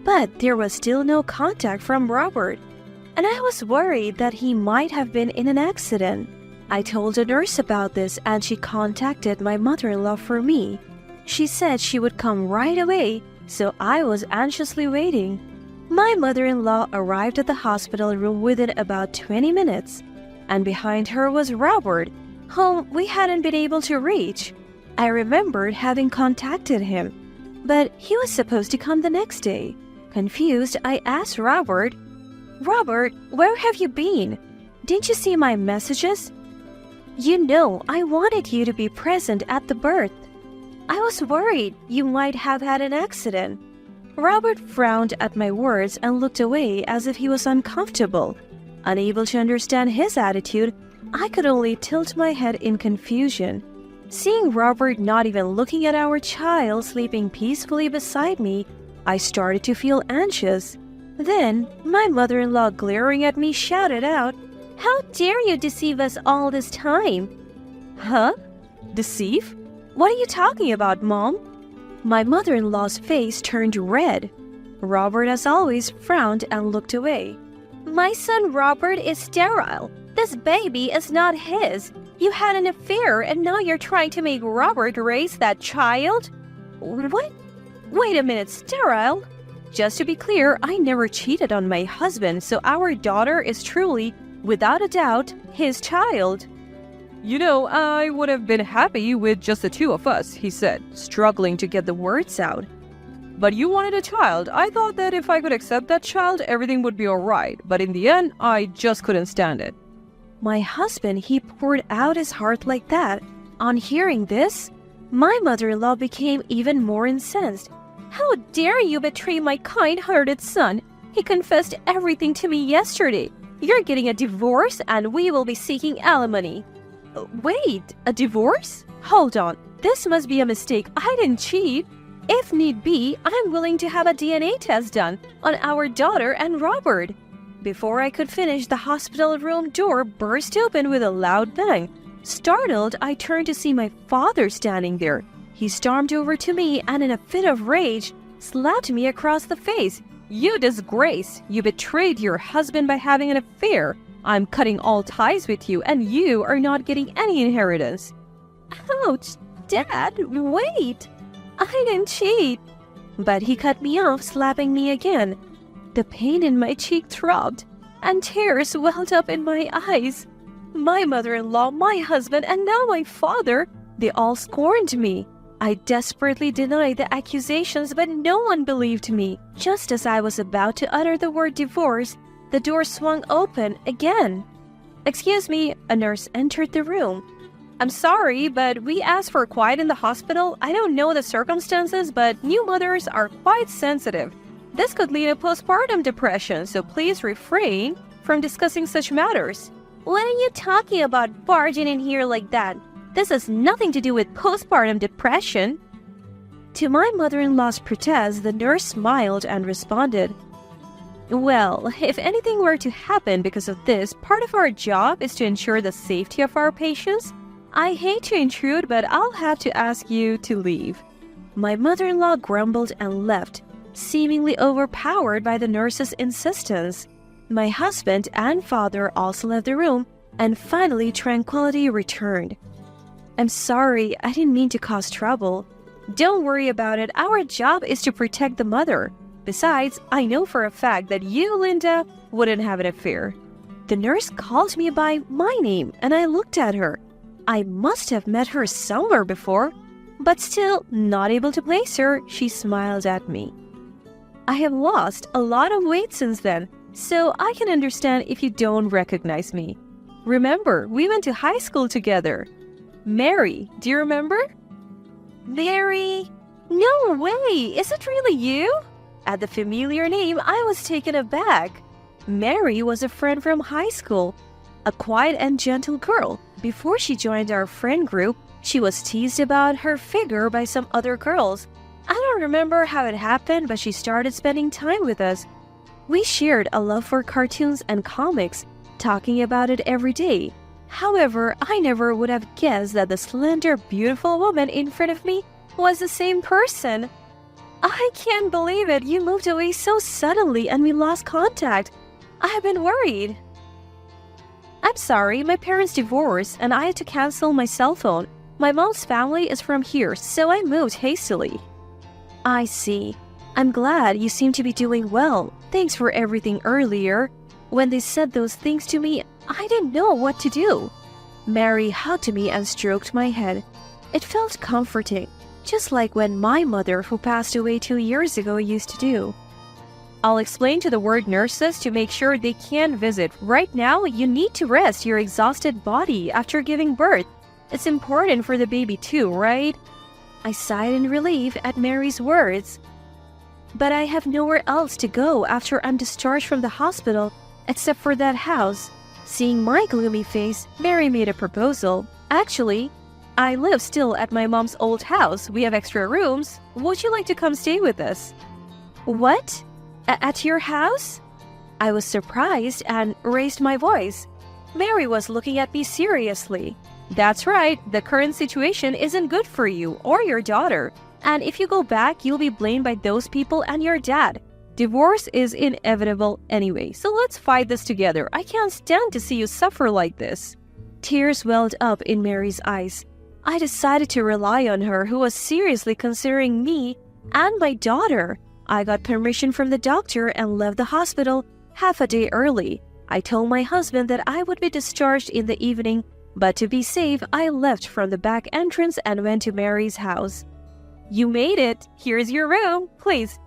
but there was still no contact from Robert, and I was worried that he might have been in an accident. I told a nurse about this and she contacted my mother-in-law for me. She said she would come right away, so I was anxiously waiting. My mother-in-law arrived at the hospital room within about 20 minutes, and behind her was Robert, whom we hadn't been able to reach. I remembered having contacted him, but he was supposed to come the next day. Confused, I asked Robert, "Robert, where have you been? Didn't you see my messages? You know, I wanted you to be present at the birth. I was worried you might have had an accident." Robert frowned at my words and looked away as if he was uncomfortable. Unable to understand his attitude, I could only tilt my head in confusion. Seeing Robert not even looking at our child sleeping peacefully beside me, I started to feel anxious. Then, my mother-in-law, glaring at me, shouted out, "How dare you deceive us all this time?" "Huh? Deceive? What are you talking about, Mom?" My mother-in-law's face turned red. Robert, as always, frowned and looked away. "My son Robert is sterile. This baby is not his. You had an affair and now you're trying to make Robert raise that child?" "What? Wait a minute, sterile? Just to be clear, I never cheated on my husband, so our daughter is truly, without a doubt, his child." You know, I would have been happy with just the two of us, he said, struggling to get the words out. "But you wanted a child. I thought that if I could accept that child, everything would be alright. But in the end, I just couldn't stand it." My husband, he poured out his heart like that. On hearing this, my mother-in-law became even more incensed. "How dare you betray my kind-hearted son? He confessed everything to me yesterday. You're getting a divorce and we will be seeking alimony." "Wait, a divorce? Hold on. This must be a mistake. I didn't cheat. If need be, I'm willing to have a DNA test done on our daughter and Robert." Before I could finish, the hospital room door burst open with a loud bang. Startled, I turned to see my father standing there. He stormed over to me and in a fit of rage, slapped me across the face. "You disgrace! You betrayed your husband by having an affair. I'm cutting all ties with you and you are not getting any inheritance." "Ouch, Dad, wait! I didn't cheat." But he cut me off, slapping me again. The pain in my cheek throbbed, and tears welled up in my eyes. My mother-in-law, my husband, and now my father, they all scorned me. I desperately denied the accusations, but no one believed me. Just as I was about to utter the word divorce, the door swung open again. "Excuse me," a nurse entered the room. "I'm sorry, but we asked for quiet in the hospital. I don't know the circumstances, but new mothers are quite sensitive. This could lead to postpartum depression, so please refrain from discussing such matters." "What are you talking about barging in here like that? This has nothing to do with postpartum depression." To my mother-in-law's protest, the nurse smiled and responded, "Well, if anything were to happen because of this, part of our job is to ensure the safety of our patients. I hate to intrude, but I'll have to ask you to leave." My mother-in-law grumbled and left, seemingly overpowered by the nurse's insistence. My husband and father also left the room, and finally tranquility returned. "I'm sorry, I didn't mean to cause trouble." "Don't worry about it. Our job is to protect the mother. Besides, I know for a fact that you, Linda, wouldn't have an affair." The nurse called me by my name, and I looked at her. I must have met her somewhere before, but still not able to place her, she smiled at me. "I have lost a lot of weight since then, so I can understand if you don't recognize me. Remember, we went to high school together. Mary, do you remember?" "Mary? No way! Is it really you? At the familiar name, I was taken aback. Mary was a friend from high school, a quiet and gentle girl. Before she joined our friend group, she was teased about her figure by some other girls. I don't remember how it happened, but she started spending time with us. We shared a love for cartoons and comics, talking about it every day. However, I never would have guessed that the slender, beautiful woman in front of me was the same person. I can't believe it. You moved away so suddenly and we lost contact. I have been worried. I'm sorry, my parents divorced and I had to cancel my cell phone. My mom's family is from here, so I moved hastily. I see. I'm glad you seem to be doing well. Thanks for everything earlier. When they said those things to me, I didn't know what to do. Mary hugged me and stroked my head. It felt comforting, just like when my mother, who passed away 2 years ago, used to do. I'll explain to the ward nurses to make sure they can visit. Right now, you need to rest your exhausted body after giving birth. It's important for the baby too, right? I sighed in relief at Mary's words. But I have nowhere else to go after I'm discharged from the hospital, except for that house. Seeing my gloomy face, Mary made a proposal. Actually, I live still at my mom's old house. We have extra rooms. Would you like to come stay with us? What? At your house? I was surprised and raised my voice. Mary was looking at me seriously. That's right, the current situation isn't good for you or your daughter. And if you go back, you'll be blamed by those people and your dad. Divorce is inevitable anyway, so let's fight this together. I can't stand to see you suffer like this. Tears welled up in Mary's eyes. I decided to rely on her, who was seriously considering me and my daughter. I got permission from the doctor and left the hospital half a day early. I told my husband that I would be discharged in the evening, but to be safe, I left from the back entrance and went to Mary's house. You made it. Here's your room. Please,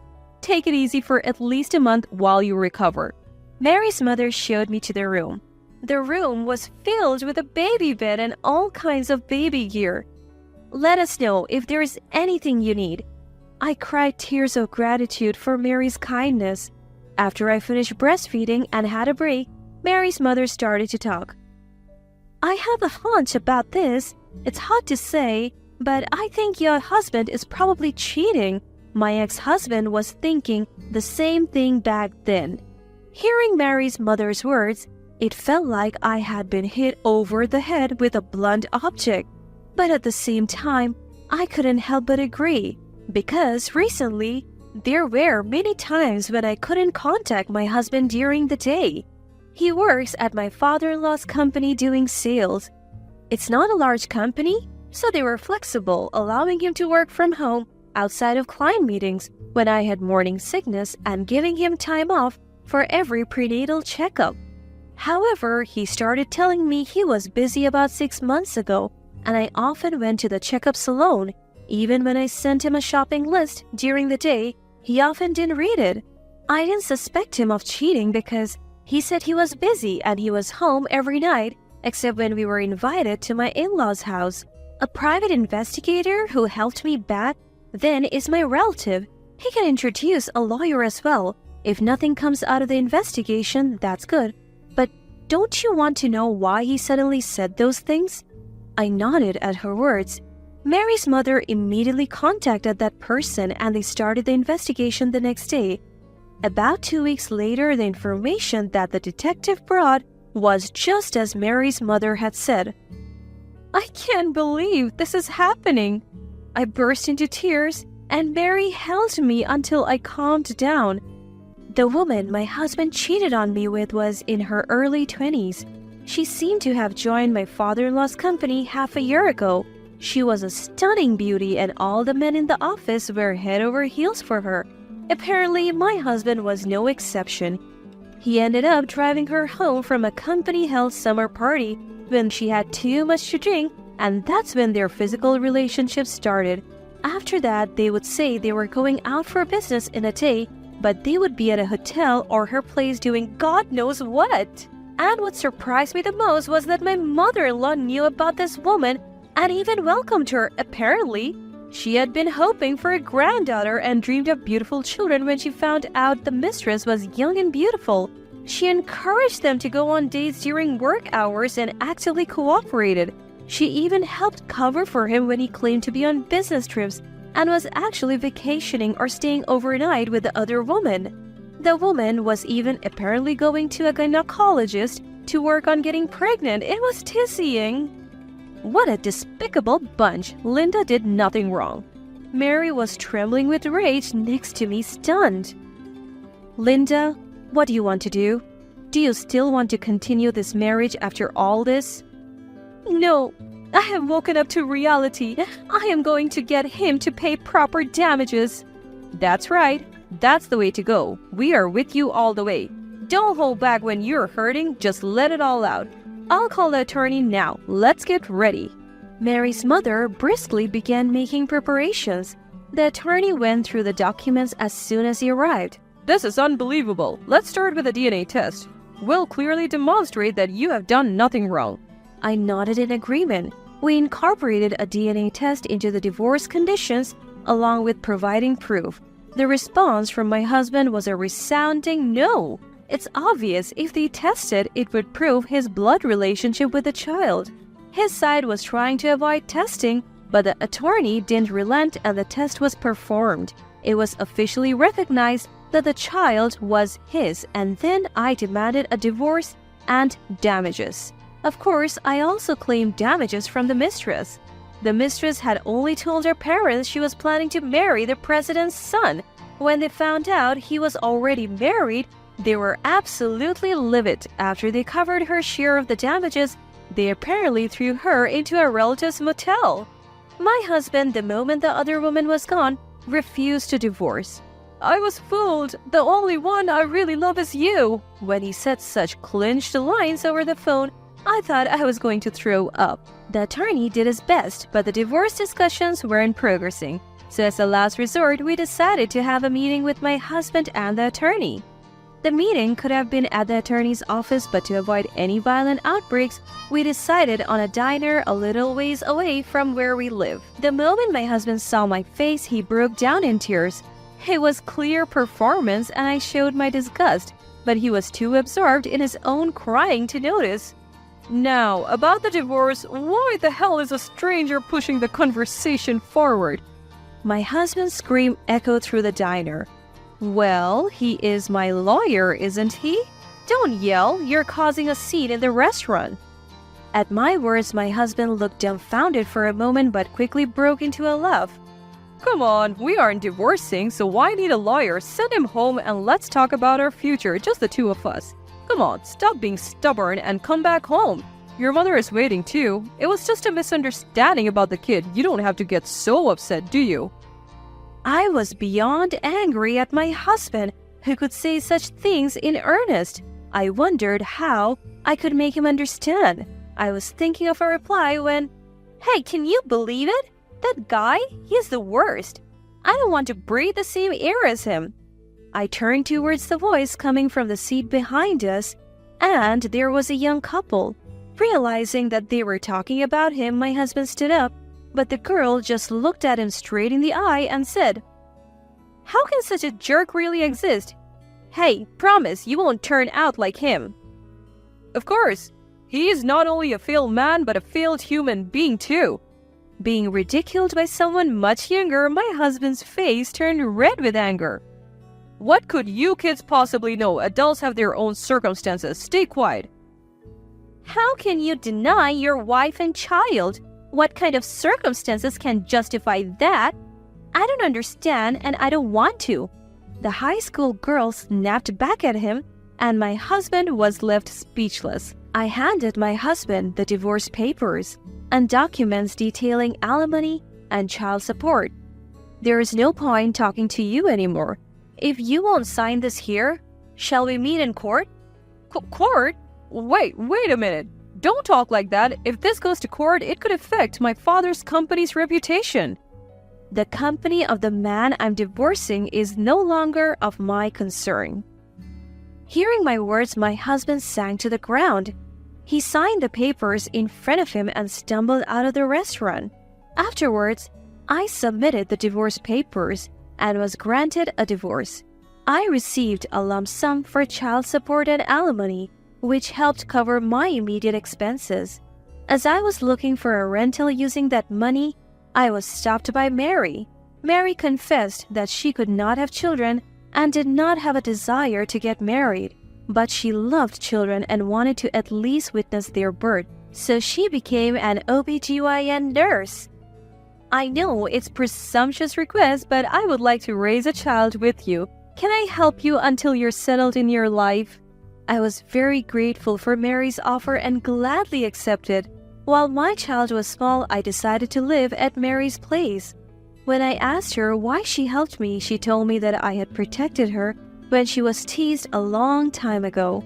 take it easy for at least a month while you recover. Mary's mother showed me to the room. The room was filled with a baby bed and all kinds of baby gear. Let us know if there is anything you need. I cried tears of gratitude for Mary's kindness. After I finished breastfeeding and had a break, Mary's mother started to talk. I have a hunch about this. It's hard to say, but I think your husband is probably cheating. My ex-husband was thinking the same thing back then. Hearing Mary's mother's words, it felt like I had been hit over the head with a blunt object. But at the same time, I couldn't help but agree, because recently, there were many times when I couldn't contact my husband during the day. He works at my father-in-law's company doing sales. It's not a large company, so they were flexible, allowing him to work from home outside of client meetings when I had morning sickness and giving him time off for every prenatal checkup. However, he started telling me he was busy about 6 months ago, and I often went to the checkups alone. Even when I sent him a shopping list during the day, he often didn't read it. I didn't suspect him of cheating because he said he was busy and he was home every night, except when we were invited to my in-laws' house. A private investigator who helped me back then is my relative. He can introduce a lawyer as well. If nothing comes out of the investigation, that's good. But don't you want to know why he suddenly said those things? I nodded at her words. Mary's mother immediately contacted that person and they started the investigation the next day. About 2 weeks later, the information that the detective brought was just as Mary's mother had said. I can't believe this is happening. I burst into tears and Mary held me until I calmed down. The woman my husband cheated on me with was in her early 20s. She seemed to have joined my father-in-law's company half a year ago. She was a stunning beauty and all the men in the office were head over heels for her. Apparently, my husband was no exception. He ended up driving her home from a company-held summer party when she had too much to drink, and that's when their physical relationship started. After that, they would say they were going out for business in a day, but they would be at a hotel or her place doing God knows what. And what surprised me the most was that my mother-in-law knew about this woman and even welcomed her, apparently. She had been hoping for a granddaughter and dreamed of beautiful children when she found out the mistress was young and beautiful. She encouraged them to go on dates during work hours and actively cooperated. She even helped cover for him when he claimed to be on business trips and was actually vacationing or staying overnight with the other woman. The woman was even apparently going to a gynecologist to work on getting pregnant. It was dizzying. What a despicable bunch. Linda did nothing wrong. Mary was trembling with rage next to me, stunned. Linda, what do you want to do? Do you still want to continue this marriage after all this? No, I have woken up to reality. I am going to get him to pay proper damages. That's right. That's the way to go. We are with you all the way. Don't hold back when you're hurting. Just let it all out. I'll call the attorney now. Let's get ready. Mary's mother briskly began making preparations. The attorney went through the documents as soon as he arrived. This is unbelievable. Let's start with a DNA test. We'll clearly demonstrate that you have done nothing wrong. I nodded in agreement. We incorporated a DNA test into the divorce conditions along with providing proof. The response from my husband was a resounding no. It's obvious if they tested, it would prove his blood relationship with the child. His side was trying to avoid testing, but the attorney didn't relent and the test was performed. It was officially recognized that the child was his, and then I demanded a divorce and damages. Of course, I also claimed damages from the mistress. The mistress had only told her parents she was planning to marry the president's son. When they found out he was already married, they were absolutely livid. After they covered her share of the damages, they apparently threw her into a relative's motel. My husband, the moment the other woman was gone, refused to divorce. I was fooled. The only one I really love is you. When he said such clinched lines over the phone, I thought I was going to throw up. The attorney did his best, but the divorce discussions weren't progressing. So as a last resort, we decided to have a meeting with my husband and the attorney. The meeting could have been at the attorney's office, but to avoid any violent outbreaks, we decided on a diner a little ways away from where we live. The moment my husband saw my face, he broke down in tears. It was clear performance and I showed my disgust, but he was too absorbed in his own crying to notice. Now, about the divorce, why the hell is a stranger pushing the conversation forward? My husband's scream echoed through the diner. Well, he is my lawyer, isn't he? Don't yell, you're causing a scene in the restaurant. At my words, my husband looked dumbfounded for a moment but quickly broke into a laugh. Come on, we aren't divorcing, so why need a lawyer? Send him home and let's talk about our future, just the two of us. Come on, stop being stubborn and come back home. Your mother is waiting too. It was just a misunderstanding about the kid. You don't have to get so upset, do you? I was beyond angry at my husband, who could say such things in earnest. I wondered how I could make him understand. I was thinking of a reply when, "Hey, can you believe it? That guy, he's the worst. I don't want to breathe the same air as him." I turned towards the voice coming from the seat behind us, and there was a young couple. Realizing that they were talking about him, my husband stood up, but the girl just looked at him straight in the eye and said, "How can such a jerk really exist? Hey, promise you won't turn out like him." Of course, he is not only a failed man, but a failed human being too. Being ridiculed by someone much younger, my husband's face turned red with anger. What could you kids possibly know? Adults have their own circumstances. Stay quiet. How can you deny your wife and child? What kind of circumstances can justify that? I don't understand and I don't want to. The high school girl snapped back at him, and my husband was left speechless. I handed my husband the divorce papers and documents detailing alimony and child support. There is no point talking to you anymore. If you won't sign this here, shall we meet in court? Court? Wait a minute. Don't talk like that. If this goes to court, it could affect my father's company's reputation. The company of the man I'm divorcing is no longer of my concern. Hearing my words, my husband sank to the ground. He signed the papers in front of him and stumbled out of the restaurant. Afterwards, I submitted the divorce papers and was granted a divorce. I received a lump sum for child support and alimony, which helped cover my immediate expenses. As I was looking for a rental using that money, I was stopped by Mary. Mary confessed that she could not have children and did not have a desire to get married, but she loved children and wanted to at least witness their birth, so she became an OBGYN nurse. I know it's presumptuous request, but I would like to raise a child with you. Can I help you until you're settled in your life? I was very grateful for Mary's offer and gladly accepted. While my child was small, I decided to live at Mary's place. When I asked her why she helped me, she told me that I had protected her when she was teased a long time ago.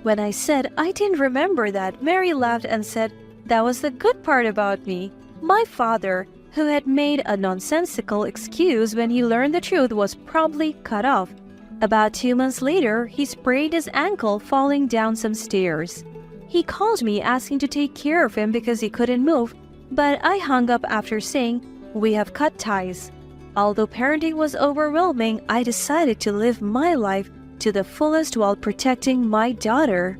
When I said I didn't remember that, Mary laughed and said that was the good part about me. My father, who had made a nonsensical excuse when he learned the truth, was promptly cut off. About 2 months later, he sprained his ankle falling down some stairs. He called me asking to take care of him because he couldn't move, but I hung up after saying, "We have cut ties." Although parenting was overwhelming, I decided to live my life to the fullest while protecting my daughter.